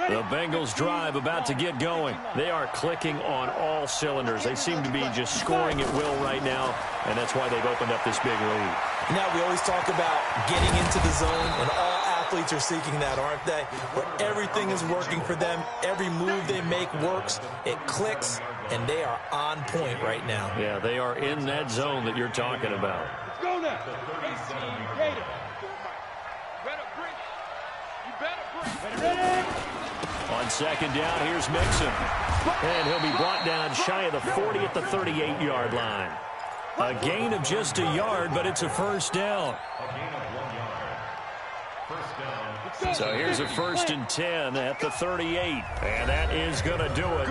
The Bengals drive about to get going. They are clicking on all cylinders. They seem to be just scoring at will right now, and that's why they've opened up this big lead. Now we always talk about getting into the zone, and all athletes are seeking that, aren't they? Where everything is working for them, every move they make works, it clicks, and they are on point right now. Yeah, they are in that zone that you're talking about. Let's go now. Gator. On 2nd down, here's Mixon. And he'll be brought down shy of the 40 at the 38-yard line. A gain of just a yard, but it's a 1st down. So here's a 1st and 10 at the 38. And that is going to do it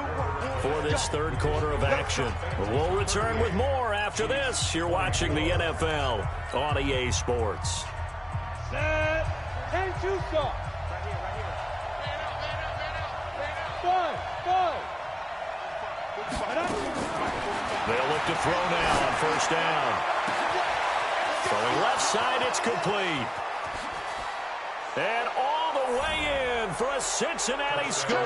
for this 3rd quarter of action. We'll return with more after this. You're watching the NFL on EA Sports. Set. And 2 stop. They'll look to throw now on 1st down. Throwing left side, it's complete. And all the way in for a Cincinnati score.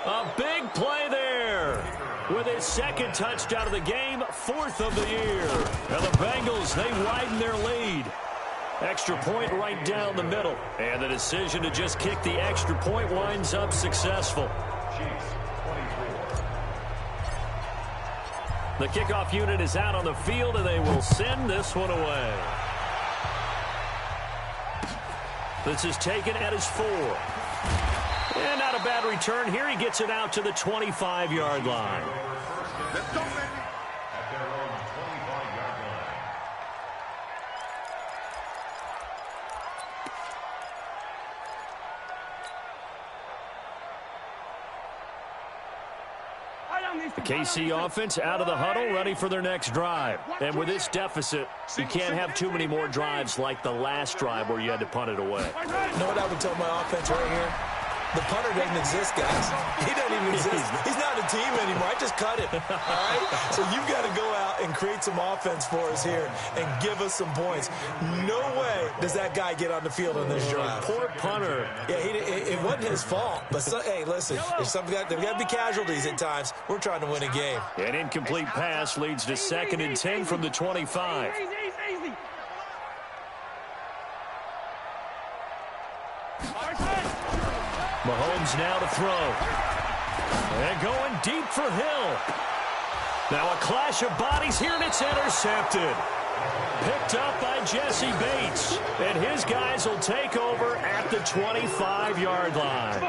A big play there. With his 2nd touchdown of the game, 4th of the year. And the Bengals, they widen their lead. Extra point right down the middle. And the decision to just kick the extra point winds up successful. The kickoff unit is out on the field, and they will send this one away. This is taken at his 4. And not a bad return here. He gets it out to the 25-yard line. Let's go, baby. At their own 25-yard line. The KC offense out of the huddle, ready for their next drive. And with this deficit, you can't have too many more drives like the last drive where you had to punt it away. You know what I would tell my offense right here? The punter doesn't exist, guys. He doesn't even exist. He's not a team anymore. I just cut him, all right? So you've got to go out and create some offense for us here and give us some points. No way does that guy get on the field on this drive. Poor punter. Yeah, it wasn't his fault. But, hey, listen, there's got to be casualties at times. We're trying to win a game. An incomplete pass leads to 2nd and 10 from the 25. Easy. Mahomes now to throw. And going deep for Hill. Now a clash of bodies here, and it's intercepted. Picked up by Jesse Bates. And his guys will take over at the 25-yard line.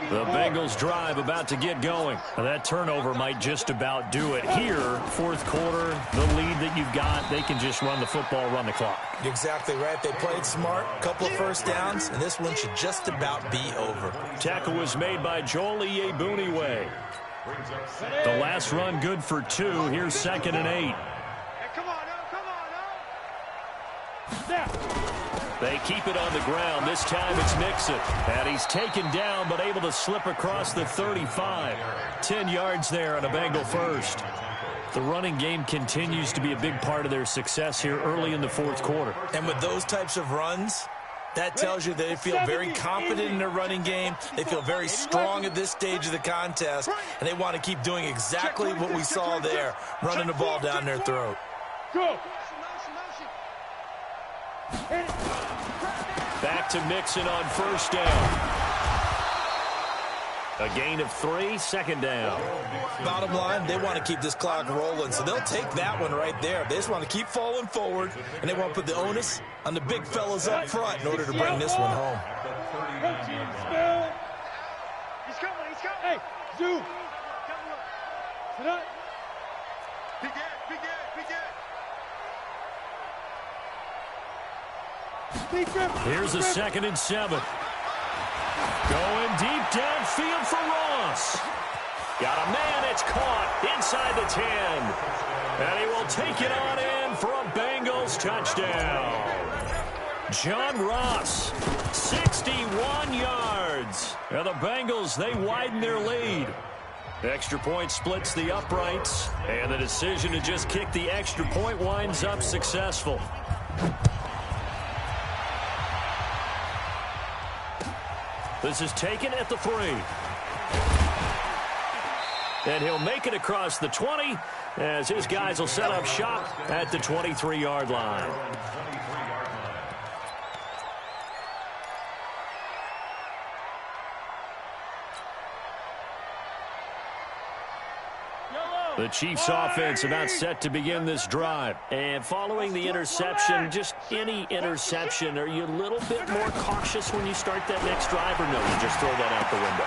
The Bengals drive about to get going. Now that turnover might just about do it here. 4th quarter, the lead that you've got, they can just run the football, run the clock. You're exactly right. They played smart, couple of 1st downs, and this one should just about be over. Tackle was made by Joel Iyebuniwe. The last run good for 2. Here's 2nd and 8. Hey, come on now. They keep it on the ground. This time it's Mixon. And he's taken down but able to slip across the 35. 10 yards there on a Bengal first. The running game continues to be a big part of their success here early in the fourth quarter. And with those types of runs, that tells you they feel very confident in their running game. They feel very strong at this stage of the contest, and they want to keep doing exactly what we saw there, running the ball down their throat. Go. Back to Mixon on first down. A gain of 3, second down. Bottom line, they want to keep this clock rolling, so they'll take that one right there. They just want to keep falling forward, and they want to put the onus on the big fellas up front in order to bring this one home. He's coming, he's coming. Hey, Zoo. Sit up. Here's a 2nd and 7. Going deep downfield for Ross. Got a man, it's caught inside the 10. And he will take it on in for a Bengals touchdown. John Ross, 61 yards. And the Bengals, they widen their lead. The extra point splits the uprights, and the decision to just kick the extra point winds up successful. This is taken at the 3. And he'll make it across the 20 as his guys will set up shop at the 23-yard line. The Chiefs offense about set to begin this drive. And following the interception, just any interception, are you a little bit more cautious when you start that next drive, or no, you just throw that out the window?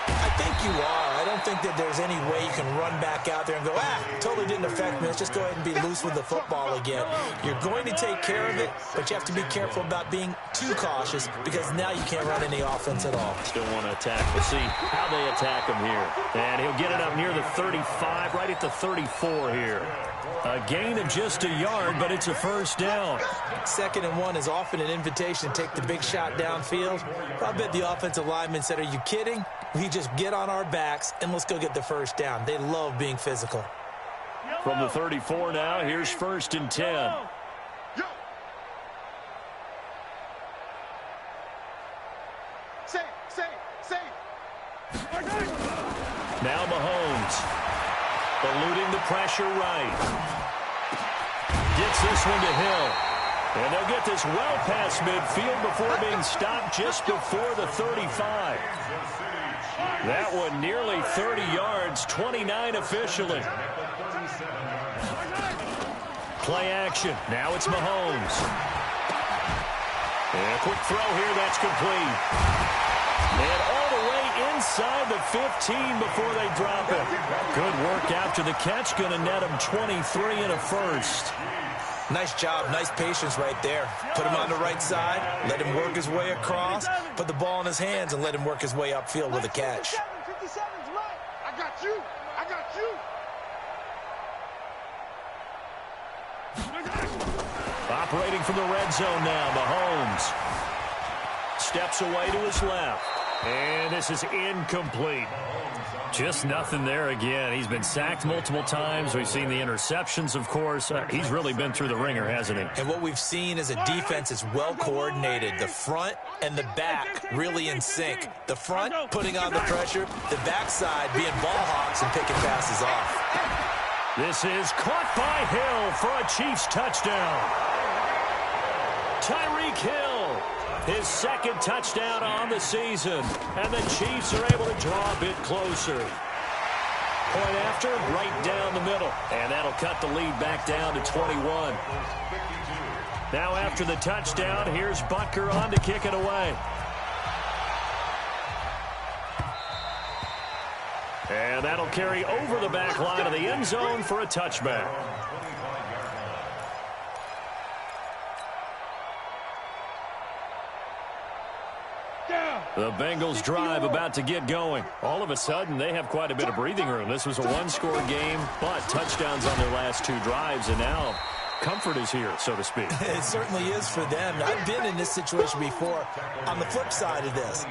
I think you are. I don't think that there's any way you can run back out there and go, totally didn't affect me. Let's just go ahead and be loose with the football again. You're going to take care of it, but you have to be careful about being too cautious because now you can't run any offense at all. Still want to attack. We'll see how they attack him here. And he'll get it up near the 35, right at the 34 here. A gain of just a yard, but it's a first down. 2nd and 1 is often an invitation to take the big shot downfield. I bet the offensive lineman said, are you kidding? We just get on our backs and let's go get the first down. They love being physical. From the 34 now, here's 1st and 10. Safe. Now Mahomes. Eluding the pressure right. Gets this one to Hill. And they'll get this well past midfield before being stopped just before the 35. That one nearly 30 yards, 29 officially. Play action. Now it's Mahomes. And a quick throw here, that's complete. And all the way inside the 15 before they drop it. Good work after the catch. Going to net him 23 and a first. Nice job, nice patience right there. Put him on the right side, let him work his way across, put the ball in his hands, and let him work his way upfield with a catch. 57's right. I got you. Operating from the red zone now, Mahomes. Steps away to his left. And this is incomplete. Just nothing there again. He's been sacked multiple times. We've seen the interceptions, of course. He's really been through the ringer, hasn't he? And what we've seen is a defense that's well coordinated. The front and the back really in sync. The front putting on the pressure, the backside being ball hawks and picking passes off. This is caught by Hill for a Chiefs touchdown. Tyreek Hill, his 2nd touchdown on the season. And the Chiefs are able to draw a bit closer. Point after, right down the middle. And that'll cut the lead back down to 21. Now after the touchdown, here's Butker on to kick it away. And that'll carry over the back line of the end zone for a touchback. The Bengals drive about to get going. All of a sudden, they have quite a bit of breathing room. This was a one-score game, but touchdowns on their last 2 drives, and now comfort is here, so to speak. It certainly is for them. I've been in this situation before on the flip side of this.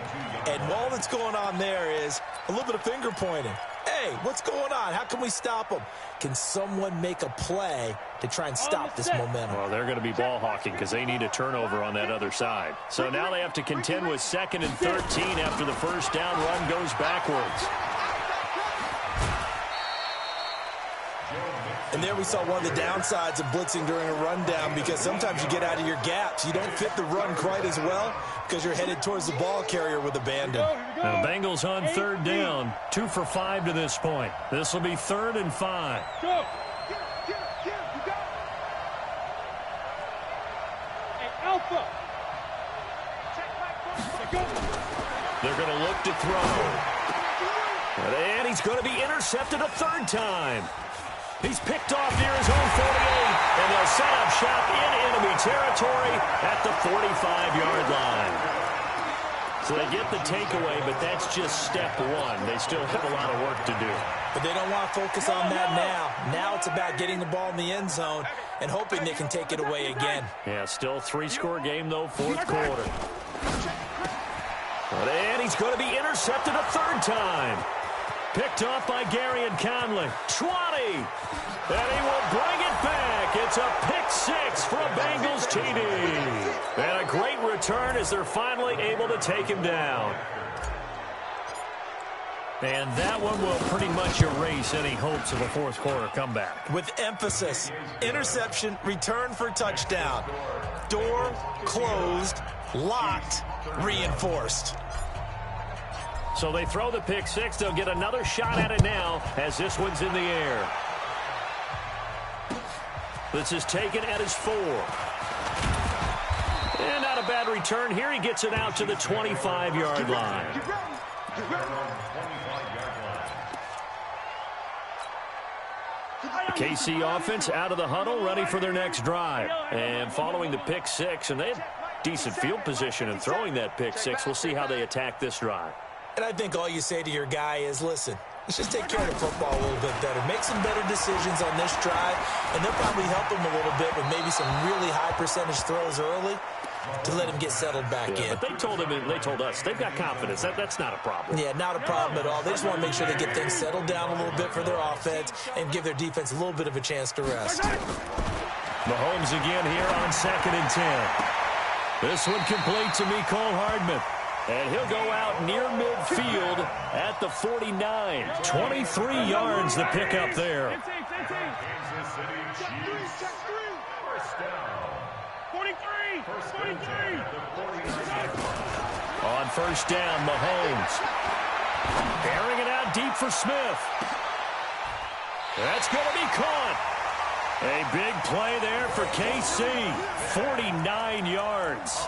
And all that's going on there is a little bit of finger pointing. Hey, what's going on? How can we stop them? Can someone make a play to try and stop this momentum? Well, they're going to be ball hawking because they need a turnover on that other side. So now they have to contend with 2nd and 13 after the first down run goes backwards. And there we saw one of the downsides of blitzing during a rundown, because sometimes you get out of your gaps. You don't fit the run quite as well because you're headed towards the ball carrier with abandon. Now Bengals on 3rd down, 2 for 5 to this point. This will be 3rd and 5. Go. Hey, Alpha. They're going to look to throw. And he's going to be intercepted a 3rd time. He's picked off near his own 48, and they'll set up shop in enemy territory at the 45-yard line. So they get the takeaway, but that's just step 1. They still have a lot of work to do. But they don't want to focus on that now. Now it's about getting the ball in the end zone and hoping they can take it away again. Yeah, still 3-score game, though, 4th quarter. And he's going to be intercepted a 3rd time. Picked off by Gary and Conley. 20. And he will bring it back. It's a pick 6 for a Bengals TD. And a great return as they're finally able to take him down. And that one will pretty much erase any hopes of a 4th quarter comeback. With emphasis, interception, return for touchdown. Door closed, locked, reinforced. So they throw the pick 6. They'll get another shot at it now as this one's in the air. This is taken at his 4. And not a bad return here. He gets it out to the 25-yard line. The KC offense out of the huddle, ready for their next drive. And following the pick 6, and they had decent field position in throwing that pick 6. We'll see how they attack this drive. And I think all you say to your guy is, listen, let's just take care of the football a little bit better. Make some better decisions on this drive, and they'll probably help him a little bit with maybe some really high percentage throws early to let him get settled back in. But they told us, they've got confidence. That's not a problem. Yeah, not a problem at all. They just want to make sure they get things settled down a little bit for their offense and give their defense a little bit of a chance to rest. Mahomes again here on 2nd and 10. This one complete to Mecole Hardman. And he'll go out near midfield at the 49. 23 yards the pick up there. Kansas City Chiefs. First down. 43. On first down, Mahomes. Airing it out deep for Smith. That's going to be caught. A big play there for KC. 49 yards.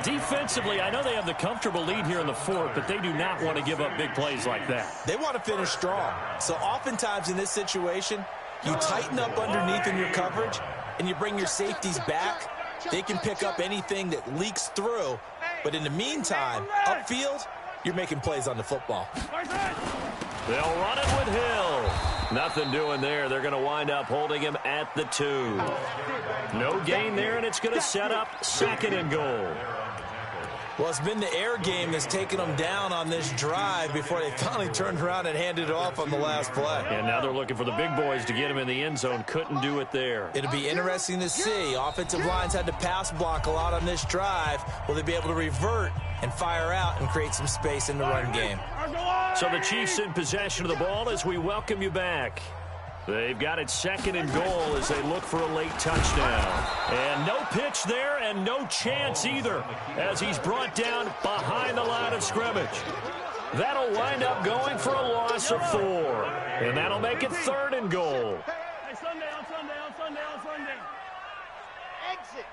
Defensively, I know they have the comfortable lead here in the 4th, but they do not want to give up big plays like that. They want to finish strong. So oftentimes in this situation, you tighten up underneath in your coverage, and you bring your safeties back. They can pick up anything that leaks through. But in the meantime, upfield, you're making plays on the football. They'll run it with Hill. Nothing doing there. They're going to wind up holding him at the 2. No gain there, and it's going to set up 2nd and goal. Well, it's been the air game that's taken them down on this drive before they finally turned around and handed it off on the last play. And now they're looking for the big boys to get him in the end zone. Couldn't do it there. It'll be interesting to see. Offensive lines had to pass block a lot on this drive. Will they be able to revert and fire out and create some space in the run game? So the Chiefs in possession of the ball as we welcome you back. They've got it 2nd and goal as they look for a late touchdown. And no pitch there and no chance either as he's brought down behind the line of scrimmage. That'll wind up going for a loss of 4. And that'll make it 3rd and goal. Hey, Sunday. Exit.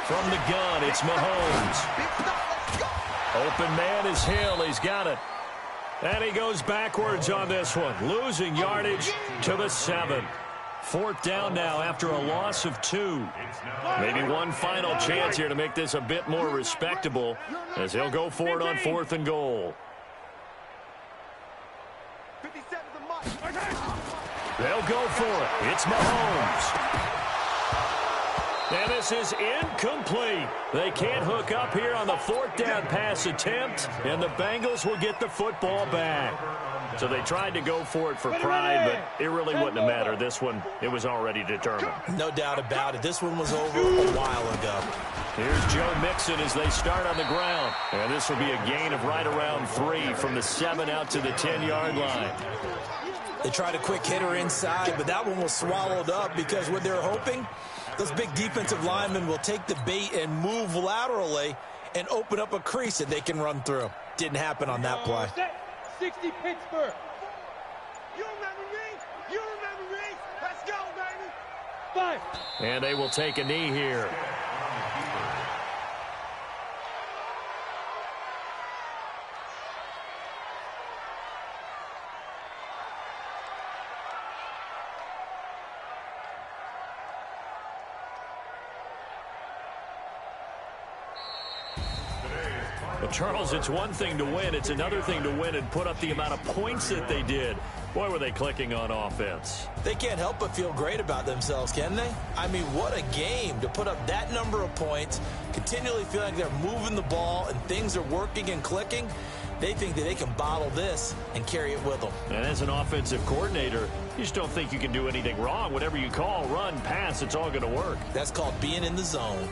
From the gun, it's Mahomes. Open man is Hill. He's got it. And he goes backwards on this one, losing yardage to the 7. 4th down now after a loss of 2. Maybe one final chance here to make this a bit more respectable as he'll go for it on 4th and goal. They'll go for it. It's Mahomes. And this is incomplete. They can't hook up here on the fourth down pass attempt, and the Bengals will get the football back. So they tried to go for it for pride, but it really wouldn't have mattered. This one, it was already determined. No doubt about it. This one was over a while ago. Here's Joe Mixon as they start on the ground. And this will be a gain of right around 3 from the 7 out to the 10-yard line. They tried a quick hitter inside, but that one was swallowed up because what they're hoping, those big defensive linemen will take the bait and move laterally and open up a crease that they can run through. Didn't happen on that play. 60 Pittsburgh. You remember me? You remember me? Let's go, baby. 5. And they will take a knee here. Well, Charles, it's one thing to win. It's another thing to win and put up the amount of points that they did. Boy, were they clicking on offense. They can't help but feel great about themselves, can they? I mean, what a game to put up that number of points, continually feeling like they're moving the ball and things are working and clicking. They think that they can bottle this and carry it with them. And as an offensive coordinator, you just don't think you can do anything wrong. Whatever you call, run, pass, it's all going to work. That's called being in the zone.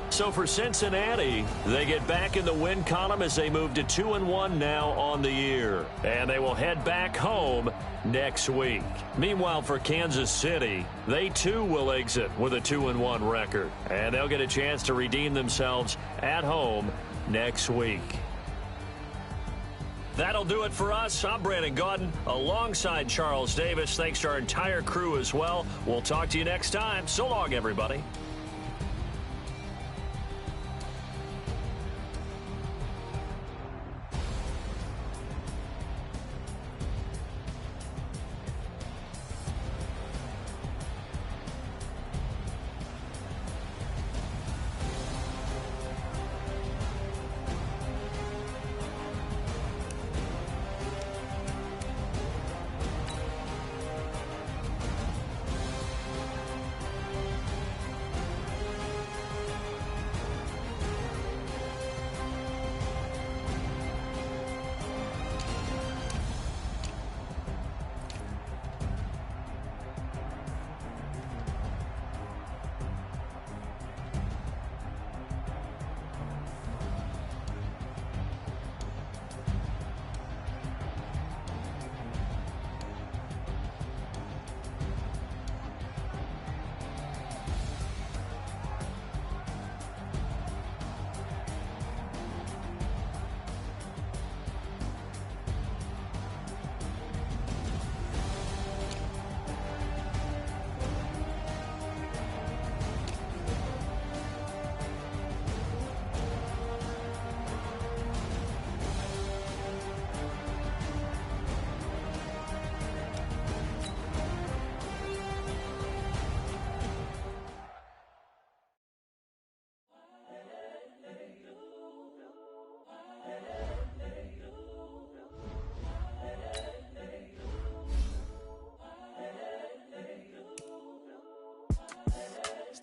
So for Cincinnati, they get back in the win column as they move to 2-1 now on the year. And they will head back home next week. Meanwhile, for Kansas City, they too will exit with a 2-1 record. And they'll get a chance to redeem themselves at home next week. That'll do it for us. I'm Brandon Gaudin alongside Charles Davis. Thanks to our entire crew as well. We'll talk to you next time. So long, everybody.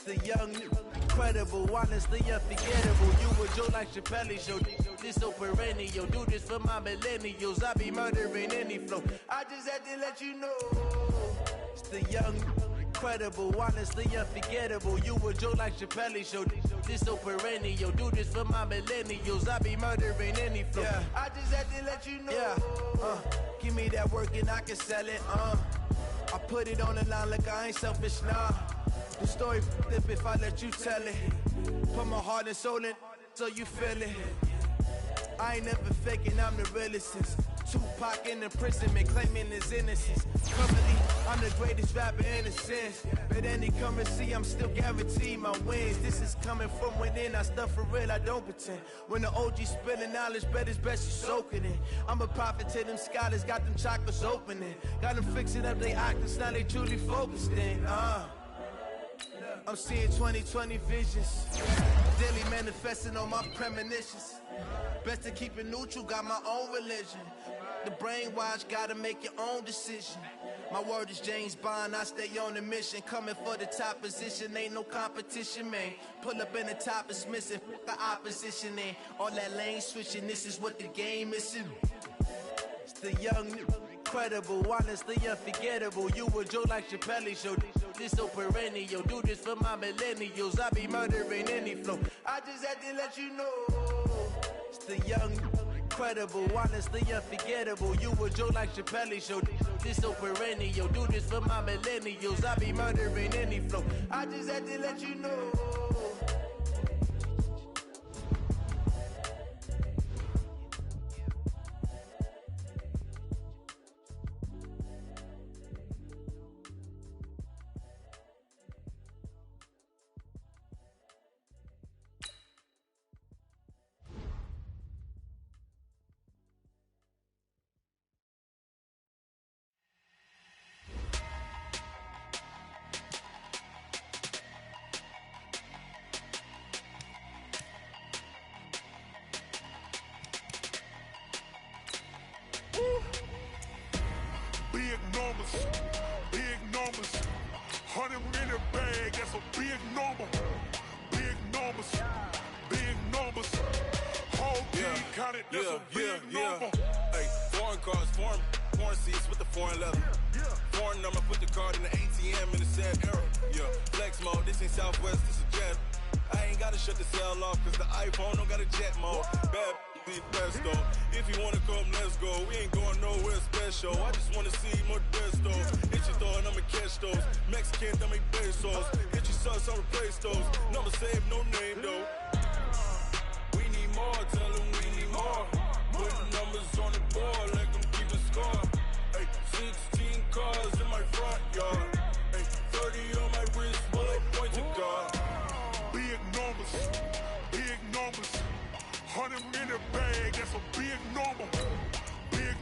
The young, incredible, honestly unforgettable. You were Joe like Chappelle show. This so perennial. Do this for my millennials. I be murdering any flow. I just had to let you know. It's the young, incredible, honestly unforgettable. You were Joe like Chappelle show. This so perennial. Do this for my millennials. I be murdering any flow. Yeah. I just had to let you know. Yeah. Give me that work and I can sell it. I put it on the line like I ain't selfish, nah. The story flip if I let you tell it. Put my heart and soul in so you feel it. I ain't never faking, I'm the realest since Tupac in imprisonment claiming his innocence. Currently, I'm the greatest rapper in a sense. But any currency, I'm still guaranteed my wins. This is coming from within, I stuff for real, I don't pretend. When the OG spilling knowledge, bet it's best you soak it in. I'm a prophet to them scholars, got them chakras opening. Got them fixing up they octaves, now they truly focused in. I'm seeing 2020 visions. Daily manifesting on my premonitions. Best to keep it neutral, got my own religion. The brainwash, gotta make your own decision. My word is James Bond, I stay on the mission. Coming for the top position, ain't no competition, man. Pull up in the top, it's missing, the opposition in. All that lane switching, this is what the game is in. It's the young, incredible, honestly unforgettable. You a Joe like Chappelle show. This so perennial, do this for my millennials. I be murdering any flow. I just had to let you know. It's the young, incredible, honestly unforgettable. You a Joe like Chappelle show. This so perennial, do this for my millennials. I be murdering any flow. I just had to let you know. Big numbers, 100 minute bag, that's a big number. Big numbers, whole team counted, that's a big number. Hey, foreign cars, foreign seats with the foreign leather. Foreign number, put the card in the ATM in the sad era. Yeah, flex mode, this ain't Southwest, this is jet. I ain't gotta shut the cell off, cause the iPhone don't got a jet mode. Bad be presto. If you wanna come, let's go. We ain't going nowhere special. I just wanna see more desto. Hit your throw and I'ma catch those. Mexican, dame pesos. Hit your sauce, I'll replace those. Number save, no name though. We need more, tell them we need more. Putting numbers on the board, let them keep a score. Hey, 16 cars in my front yard. Hey, 30 on my wrist, bullet point to God. Big numbers, 100 minute bag, that's a big number. Big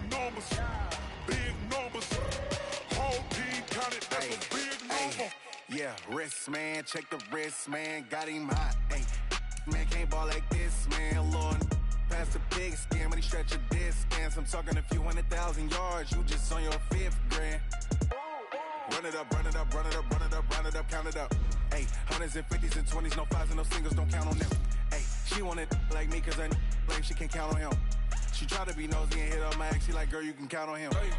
numbers, whole team counted, that's a big number. Yeah, wrist man, check the wrist man, got him hot. Ay, man can't ball like this, man. Lord, past the big skin when he stretch a distance. I'm talking a few 100,000 yards, you just on your 5th grand. Run it up, count it up. Ay, hundreds and 50s and 20s, no 5s and no singles, don't count on them. Ay, she want it like me, cause I like she can't count on him. She try to be nosy and hit up my ex, she like, girl, you can count on him. Hey,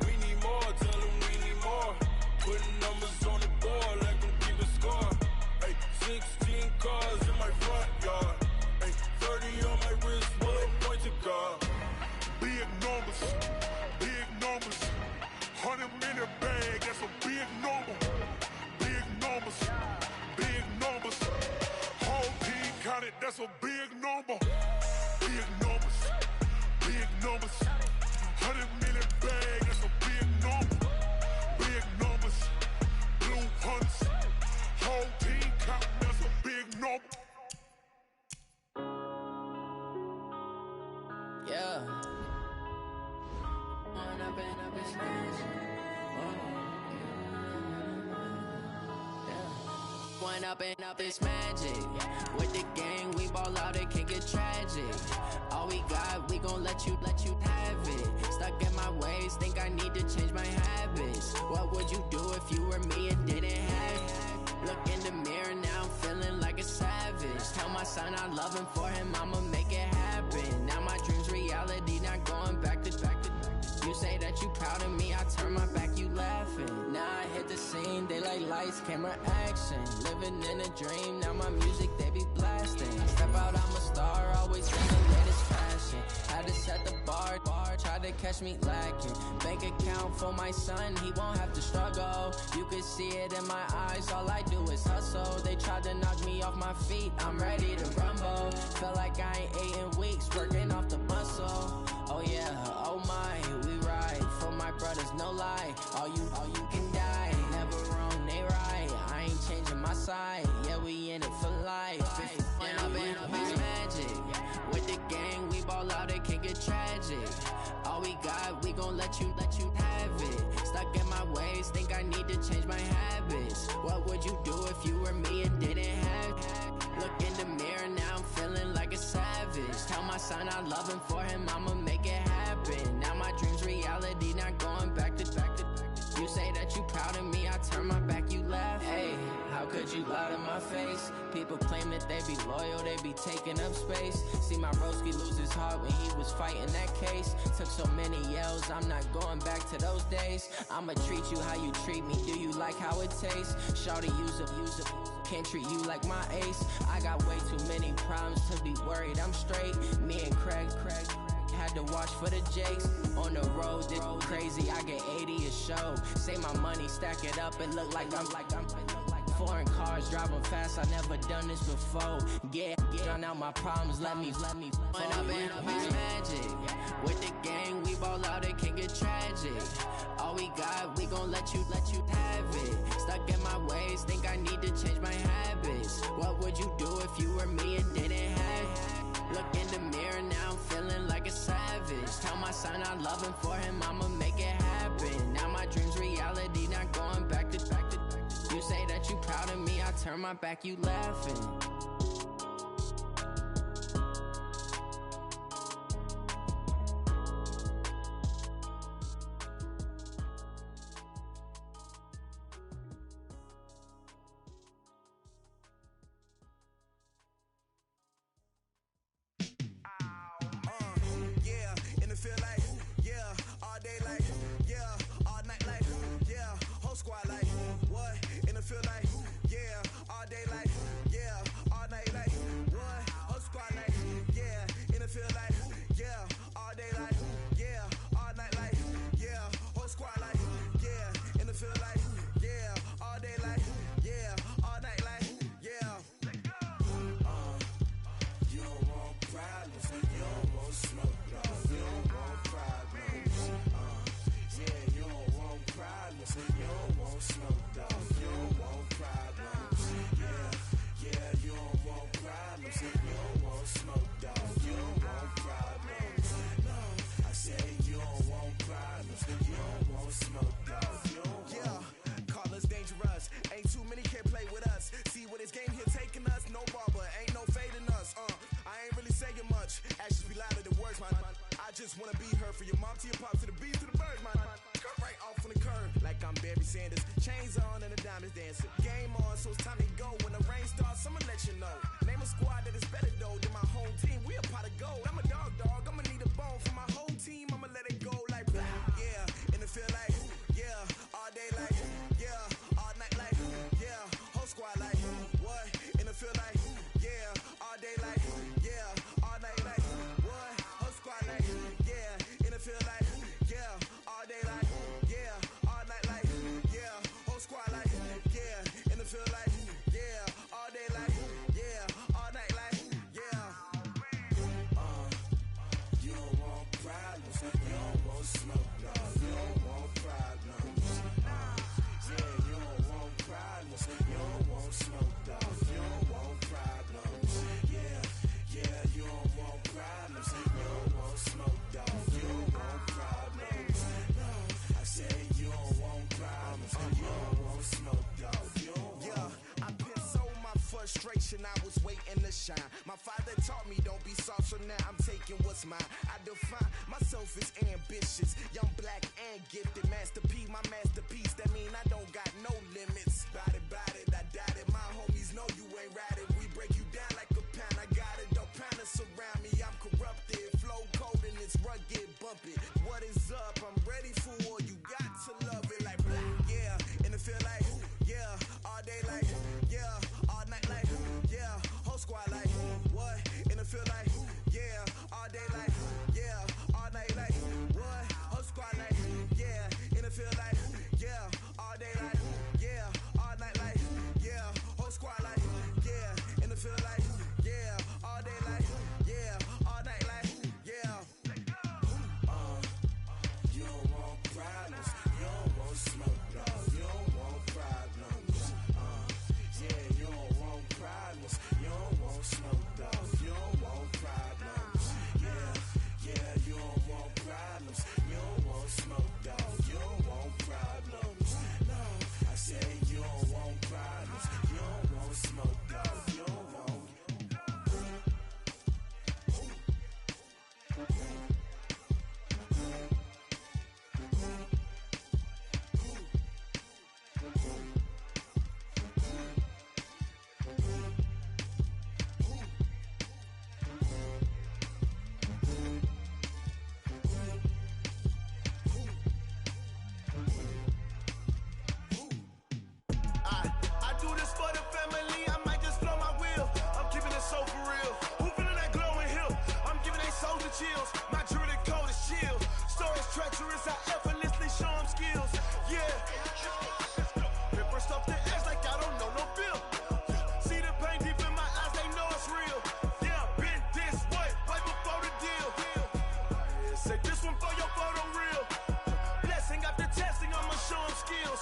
we need more, tell them we need more. Putting numbers on the board, let them keep a score. Hey, 16 cars in my front yard. Hey, 30 on my wrist, bullet point to God. Big numbers, 100 minute bag, that's a big number. Big numbers, whole team counted, that's a big number. Big numbers, 100 minute bag, that's a big number. Big numbers, blue hunts, whole team counting, that's a big number. Yeah. One up and up is magic. With the gang, we ball out, it can get tragic. All we got, we gon' let you have it. Stuck in my ways, think I need to change my habits. What would you do if you were me and didn't have it? Look in the mirror now, I'm feeling like a savage. Tell my son I love him, for him I'ma make it happen. Now my dream's reality, not going back to. You say that you proud of me, I turn my back, you laughing. Now I hit the scene, they like lights, camera, action. Living in a dream, now my music, they be blasting. Step out, I'm a star, always in the latest fashion. Had to set the bar, try to catch me lacking. Bank account for my son, he won't have to struggle. You could see it in my eyes, all I do is hustle. They tried to knock me off my feet, I'm ready to rumble. Felt like I ain't ate in weeks, working off the muscle. Oh yeah, oh my, we ride for my brothers, no lie. All you can die, never wrong, they right. I ain't changing my side, yeah, we in it for life. When up and up is magic. With the gang, we ball out, it can get tragic. All we got, we gon' let you have it. Stuck in my ways, think I need to change my habits. habits. What would you do if you were me and didn't have? Look in the mirror, now I'm feeling like a savage. Tell my son I love him, for him I'ma make it happen. Now my dream's reality, not going back to. You say that you proud of me, I turn my back, you laugh. Hey, how could you lie to my face? People claim that they be loyal, they be taking up space. See my broski lose his heart when he was fighting that case. Took so many yells, I'm not going back to those days. I'ma treat you how you treat me, do you like how it tastes? Shawty, use up, can't treat you like my ace. I got way too many problems to be worried, I'm straight. Me and Craig had to watch for the Jakes. On the road, this crazy, I get 80 a show. Say my money, stack it up, it look like I'm foreign cars, driving fast, I never done this before. Yeah, drown out my problems, let me When up in magic, with the gang, we ball out, it can get tragic. All we got, we gon' let you have it. Stuck in my ways, think I need to change my habits. What would you do if you were me and didn't have? Look in the mirror, now I'm feeling like a savage. Tell my son I love him, for him I'ma make it happen. Now my dream's reality, not going back to. You say that you proud of me, I turn my back, you laughing. I was waiting to shine. My father taught me don't be soft, so now I'm taking what's mine. I define myself as ambitious, young, black, and gifted. Master P, my masterpiece. That mean I don't got no limits. Bout it, I doubt it. My homies know you ain't ratted. We break you down like a pound. I got it, don't pound us around me. I'm corrupted, flow cold and it's rugged, bumpy. What is up? I'm ready for war. You got to love it like black, yeah. And it feel like, yeah, all day like, yeah, all night like, yeah, whole squad like, what? And it feel like, yeah, all day like, yeah, all night like, what? Whole squad like, yeah, and it feel like, yeah, I do this for the family, I might just blow my wheel. I'm keeping it so for real. Who feeling that glowing hill? I'm giving they souls the chills. My jewelry code is chill. Stories treacherous, I effortlessly show them skills. Yeah. Paper stuff the edge like I don't know no feel. See the pain deep in my eyes, they know it's real. Yeah, been this way, right before the deal. Say this one for your photo real. Blessing after testing, I'ma show them skills.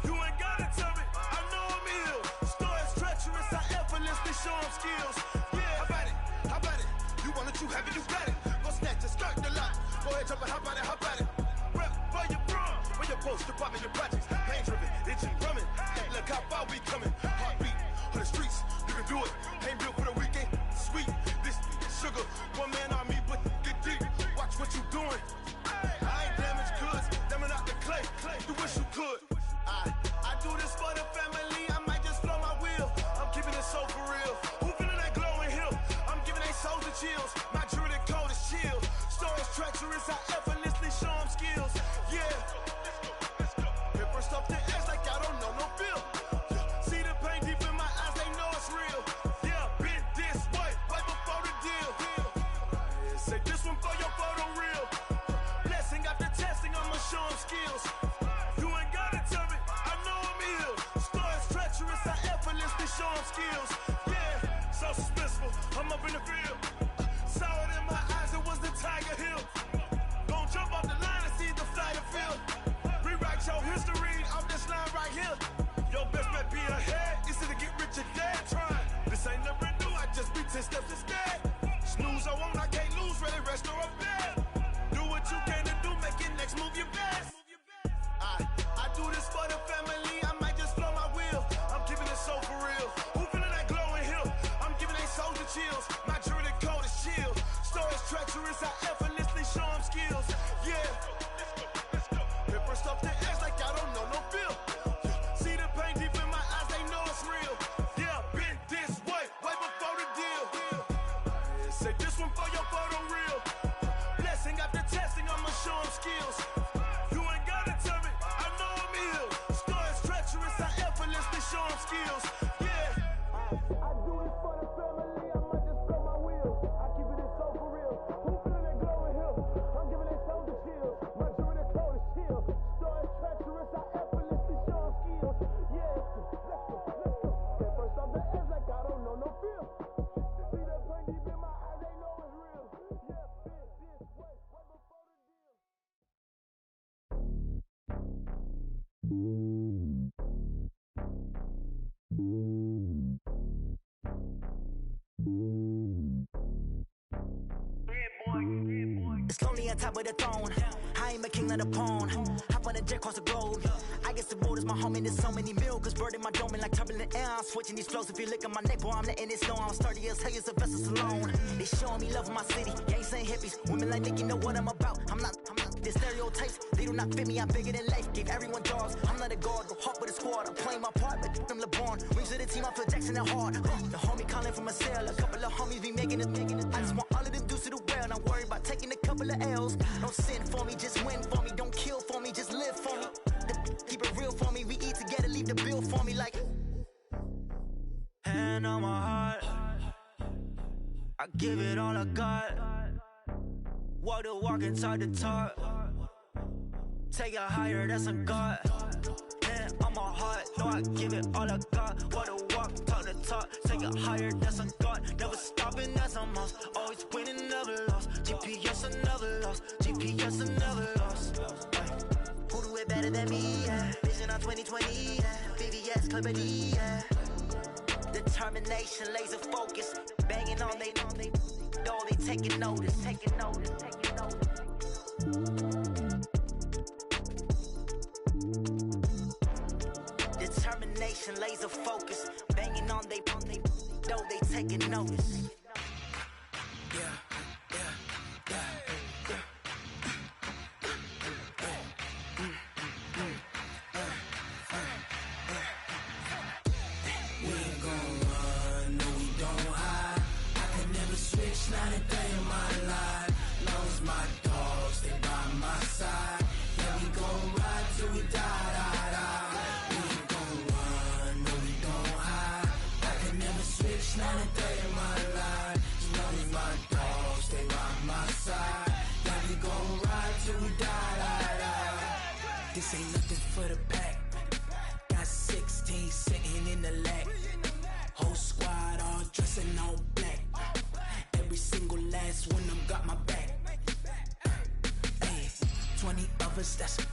You ain't gotta tell me, I know I'm ill. Stories treacherous, I effortlessly show them skills. Yeah, how about it? How about it? You want it, you have it, you got it. Go snatch it, skirt the lot. Go ahead, jump it, how about it? How about it? Rep where you from, where your post, your pop, your projects. Pain driven, itching, drumming. Look how far we coming. Heartbeat on the streets, you can do it. Ain't built for the weekend. Sweet, this sugar, one man army, but get deep. Watch what you doing. I ain't damaged goods, damn out the clay. You wish you could. I do this for the family, I might just blow my wheel. I'm keeping it so for real. Who feeling that glowing hill? I'm giving they souls the chills. My jewelry code is chill. Stories treacherous, I effortlessly show them skills. Yeah. Paper stuff the edge like I don't know no feel. See the pain deep in my eyes, they know it's real. Yeah, been this way, right before the deal. Say this one for your photo real. Blessing after testing, I'ma show them skills. You ain't gotta tell me, I know I'm ill. Stories treacherous, I effortlessly show them skills. Yeah, so suspenseful, I'm up in the field. Saw it in my eyes, it was the Tiger Hill. Gon' jump off the line and see the flight of field. Rewrite your history off this line right here. Your best bet be ahead, easy to get rich or dead trying. This ain't never new, I just be 10 steps instead. Snooze I won't, I can't lose, ready, rest or up bed. Do what you can to do, make your next move your best. I do this for the family, I might just blow my wheel. I'm keeping it so for real. Who feeling that glowing hill? I'm giving they souls the chills. My jewelry code is chill. Stories treacherous, I effortlessly show them skills. Yeah. Paper stuff the edge like I don't know no feel. See the pain deep in my eyes, they know it's real. Yeah, been this way, right before the deal. Say this one for your photo real. Blessing after testing, I'ma show them skills. You ain't gotta tell me, I know I'm ill. Stories treacherous, I effortlessly show them skills. Yeah. I do this for the family, I might just blow my wheel. I keep it so for real. Who feeling that glowing hill? I'm giving they souls the chills. My jewelry code is chill. Stories treacherous, I effortlessly show them skills. Yeah, let's go. Get first off the edge like I don't know no feel. See that pain deep in my eyes, they know it's real. Yeah, been this way, right before the deal. It's lonely on top of the throne. I ain't a king of the pawn. Hop on a jet across the globe. I guess the road is my home and there's so many milkers birding my dome and like turbulent air. I'm switching these flows. If you look at my neck, boy, I'm letting it snow. I'm sturdy as hell, a vessel alone. They showing me love in my city. Gangs ain't hippies. Women like Nick, you know what I'm about. I'm not. The stereotypes, they do not fit me. I'm bigger than life. Gave everyone dogs. I'm not a guard. Go hard with a squad. I'm playing my part, but them LeBron. Rings to the team, I feel Jackson and hard. The homie calling from a cell. A couple of homies be making it. I just want all of them dudes to do well. Not worry about taking a couple of L's. Don't sin for me, just win for me. Don't kill for me, just live for me. Keep it real for me. We eat together, leave the bill for me like. Hand on my heart, I give it all I got. Walk the walk and talk the talk. Take it higher, that's a God. Hand on my heart, no, I give it all I got. Walk the walk, talk the talk. Take it higher, that's a God. Never stopping, that's a must. Always winning, never lost. GPS, I never lost. GPS, I never lost. Who do it better than me? Yeah. Vision on 2020. Yeah. VVS, Clipper D. Yeah. Determination, laser focus. Banging on they, though they taking notice. Taking notice, taking notice. Determination, laser focus. Banging on they, though they taking notice. Yeah, yeah, yeah, yeah.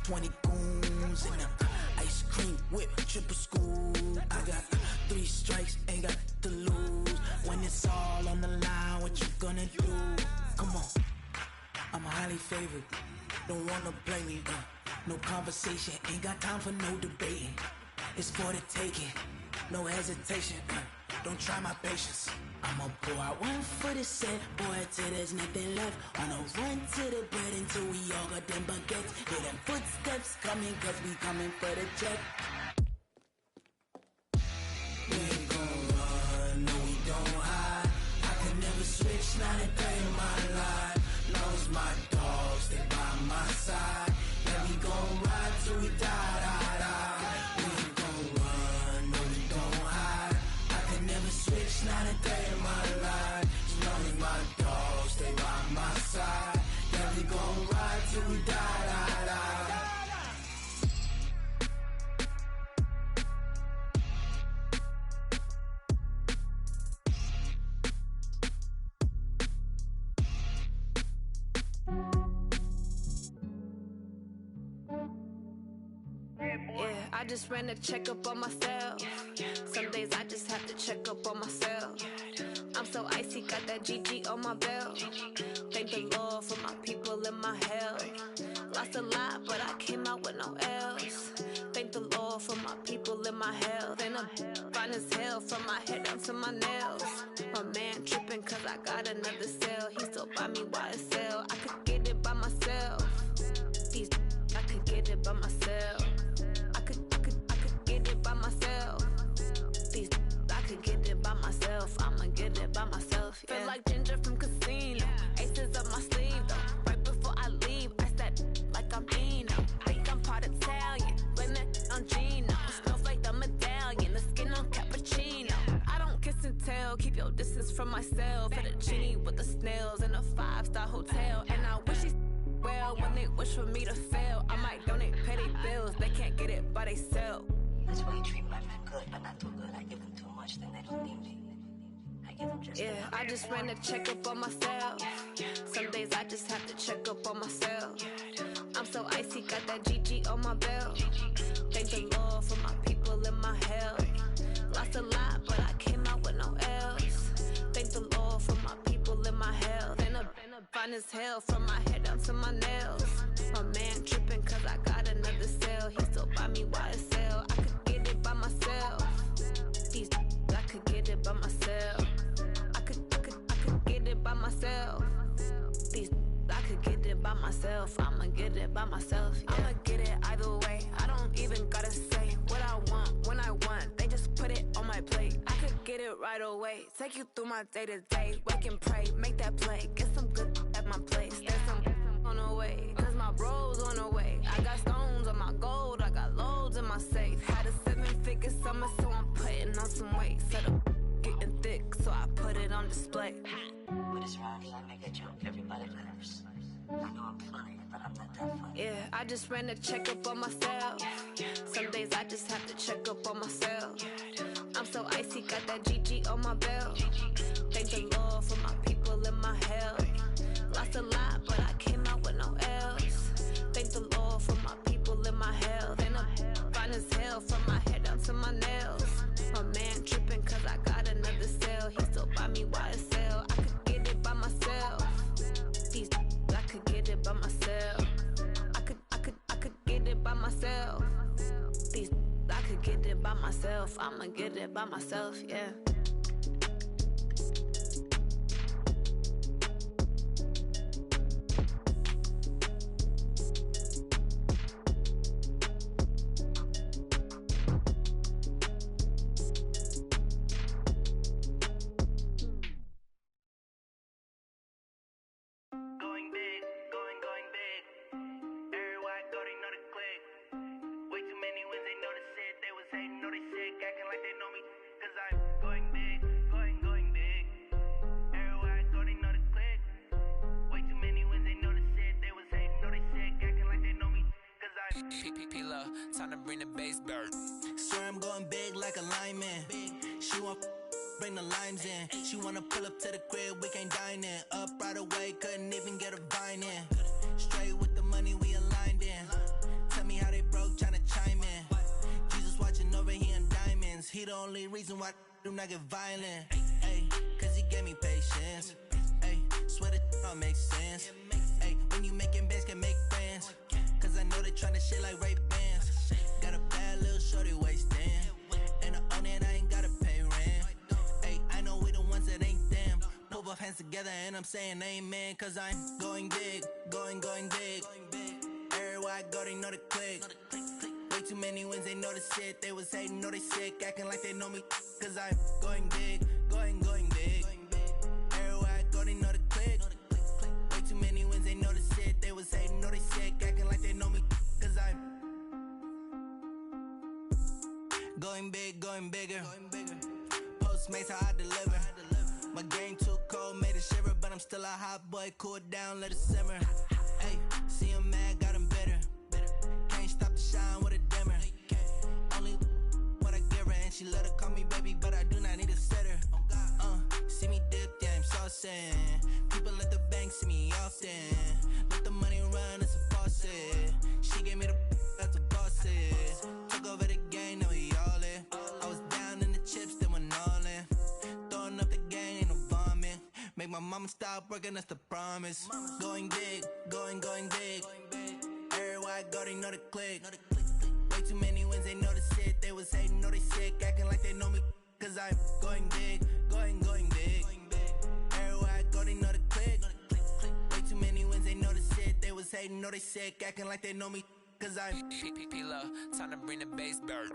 20 goons in them. Ice cream whip, triple scoop. I got 3 strikes, ain't got to lose. When it's all on the line, what you gonna do? Come on, I'm highly favored. Don't wanna play me, no conversation, ain't got time for no debating. It's for the taking, no hesitation, don't try my patience. I'ma pour out one for the set, boy, till there's nothing left. On a run to the bread until we all got them baguettes. Hear them footsteps coming, cause we coming for the check. We ain't gon' run, no we don't hide. I can never switch, not a day in my life. Long as my dogs stay by my side. Yeah, we gon' ride till we die, die, die. We ain't gon' run, no we don't hide. I can never switch, not a day in my life. As long as my dogs stay by my side. Yeah, we gon' ride till we die, die, die. I just ran a checkup on myself. Some days I just have to check up on myself. I'm so icy, got that GG on my belt. Thank the Lord for my people in my health. Lost a lot, but I came out with no L's. Thank the Lord for my people in my health. And I'm fine as hell from my head down to my nails. My man tripping cause I got another cell. He still buy me YSL. I could get it by myself. These I could get it by myself. I could get it by myself. These I could get it by myself. I'ma get it by myself. Yeah. Feel like Ginger from Casino. Aces up my sleeve though. Right before I leave, I said like I'm Eno. Think I'm part Italian. Blame it on Gino. Smells like the medallion. The skin on cappuccino. I don't kiss and tell. Keep your distance from myself. For the genie with the snails in a 5-star hotel. And I wish he's well when they wish for me to fail. I might donate petty bills. They can't get it by they sell. That's why you treat my men good, but not too good. I give them too much, then they don't need me. I give them just enough. I just ran a checkup on myself. Some days I just have to check up on myself. I'm so icy, got that GG on my belt. Thank the Lord for my people in my health. Lost a lot, but I came out with no L's. Thank the Lord for my people in my health. And I'm fine as hell from my head down to my nails. My man tripping cause I got another cell. He still buy me YSL. I could get it by myself. These I could get it by myself. I could get it by myself. These I could get it by myself. I'ma get it by myself. Yeah. I'ma get it either way. I don't even gotta say what I want when I want. They just put it on my plate. I could get it right away. Take you through my day to day. Wake and pray, make that play. Get some good at my place. There's some on the way. Cause my bro's on the way. I got stones on my gold. I got loads in my safe. Had a 7-figure summer, so I'm putting on some weight. Set up getting thick, so I put it on display. With this round, I make a joke. Everybody laughs. I know I'm funny, but I'm not that funny. Yeah, I just ran a checkup on myself. Some days I just have to check up on myself. I'm so icy, got that GG on my belt. Thank the Lord for my people in my health. Lost a lot, but I came out with no L's. Thank the Lord for my people in my health. And I'm fine as hell from my head down to my nails. My man tripping cause I got another cell. He still buy me YSL. I could get it by myself. These I could get it by myself. I could get it by myself. These I could get it by myself. I'ma get it by myself, yeah. Time to bring the bass back. Swear I'm going big like a lineman. She want bring the limes in. She wanna pull up to the crib, we can't dine in. Up right away, couldn't even get a vine in. Straight with the money we aligned in. Tell He the only reason why I do not get violent. Ay, cause he gave me patience. Ay, swear that all makes sense. Ay, when you making bands, can make friends. Cause I know they tryna shit like Ray-Bans. Got a bad little shorty wasting. And I own it, I ain't gotta pay rent. Ay, I know we the ones that ain't them. Put both hands together and I'm saying amen. Cause I'm going big, going big. Everywhere I go, they know the click. Way too many wins, they know the shit. They was hating, know they sick, acting like they know me. Cause I'm going big, going big. Everywhere I go, they know the click. Way too many wins, they know the shit. They was hating, know they sick, acting like they know me. Cause I'm going big, going bigger. Postmates, how I deliver. My game too cold, made it shiver. But I'm still a hot boy, cool it down, let it simmer. Hey, see him mad, got him bitter. Can't stop the shine with a dimmer. Only what I give her, and she let her call me baby, but I do not need a sitter. See me dip, yeah, I'm saucing. People at the bank see me often. Let the money run, it's a faucet. She gave me the that's a boss it. Took over the game, now we all in. I was down in the chips, then went all in. Throwing up the gang, ain't no vomit. Make my mama stop working, that's the promise. Going big, going big. Everywhere I go, they know the click. Way too many wins, they know the shit. They was hating, know they sick, acting like they know me. Cause I'm going big, going big. Everywhere I go, they know the click. Way too many wins, they know the shit. They was hating, know they sick, acting like they know me. Cause I'm P-P-P-Love, time to bring the bass bird.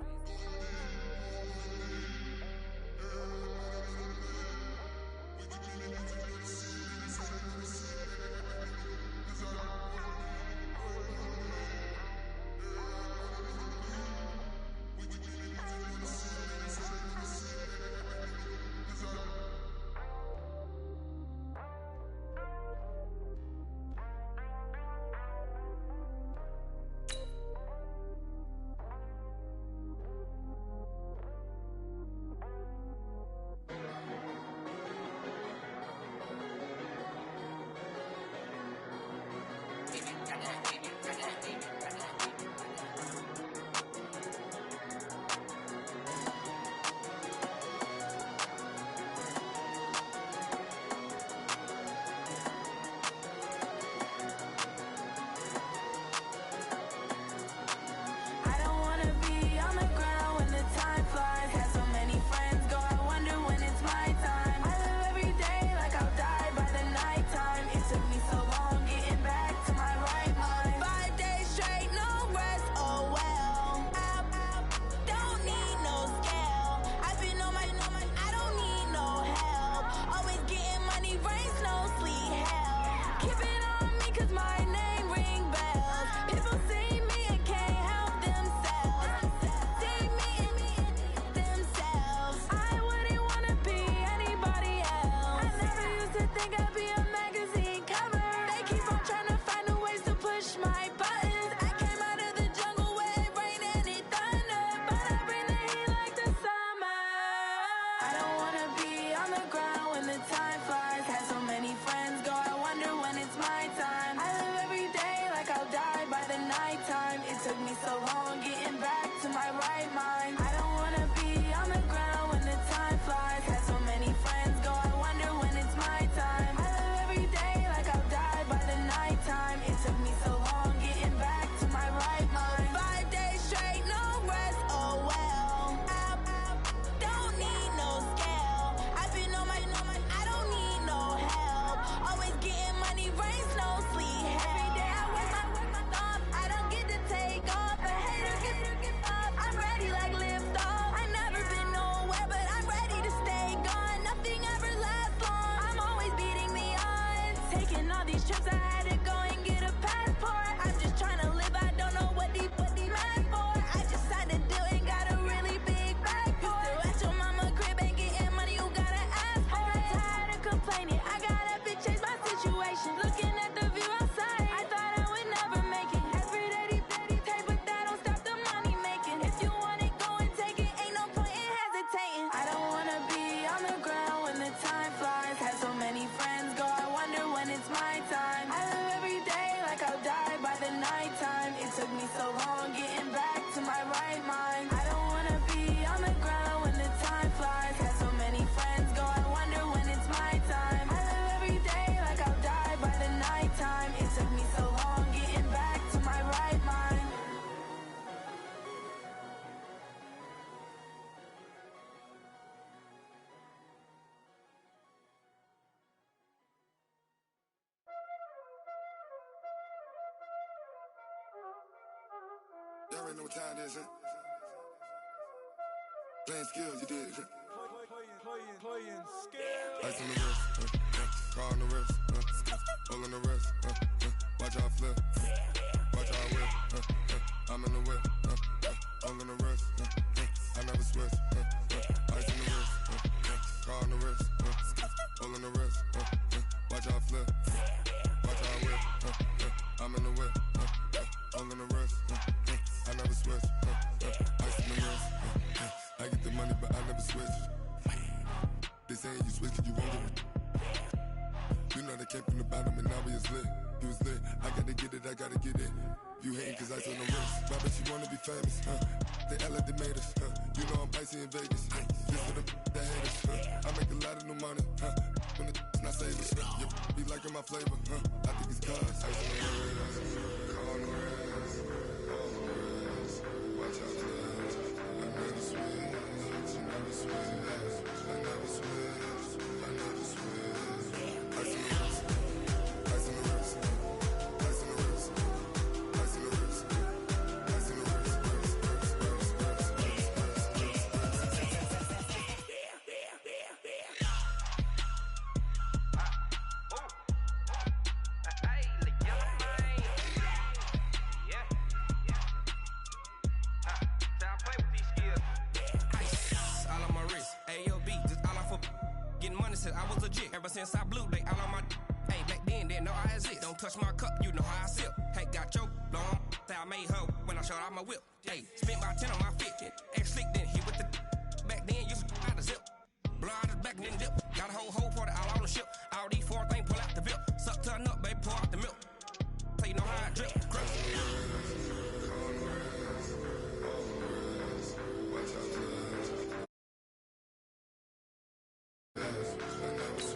I'm ready like lift off. Y'all already know what time it is, huh? Playing skills, you did, huh? Playing skills. Ice on the wrist, car on the wrist, hole on the wrist, watch how I flip, watch how I whip, I'm in the whip, hole on the wrist, I never switch, ice on the wrist, car on the wrist, hole on the wrist, watch how I flip, watch how I whip, I'm in the whip, hole on the wrist, I never switch, ice on the wrist, I get the money but I never switch. They saying you switch cause you won't get it. You know they came from the bottom and now we is lit. You was lit, I gotta get it, I gotta get it. You hating cause ice on the wrist. Why bet you wanna be famous, They act like they made us, You know I'm icy in Vegas, Just for the that hate us, I make a lot of new money, When the not savers, You be liking my flavor, I think it's cause ice on the wrist, on the wrist, on the wrist. Watch out for this, I never switch, I never switch. I never switch, I never switch. Ice on the wrist, ice on the wrist, ice on the wrist, ice on the wrist, ice on the wrist, I was legit. Ever since I blew, they all on my hey, back then, didn't know I exist. Don't touch my cup, you know how I sip. Hey, got your long, say I made her when I showed out my whip. Hey, spent my 10 on my fit. Ex slick, then hit with the back then, used to out the zip. Blow out his back, then dip. Got a whole party all on the ship. All these four things, pull out the VIP. Suck to a nut, baby, pour out the milk. So you know how I drip. Crap. Watch out for this.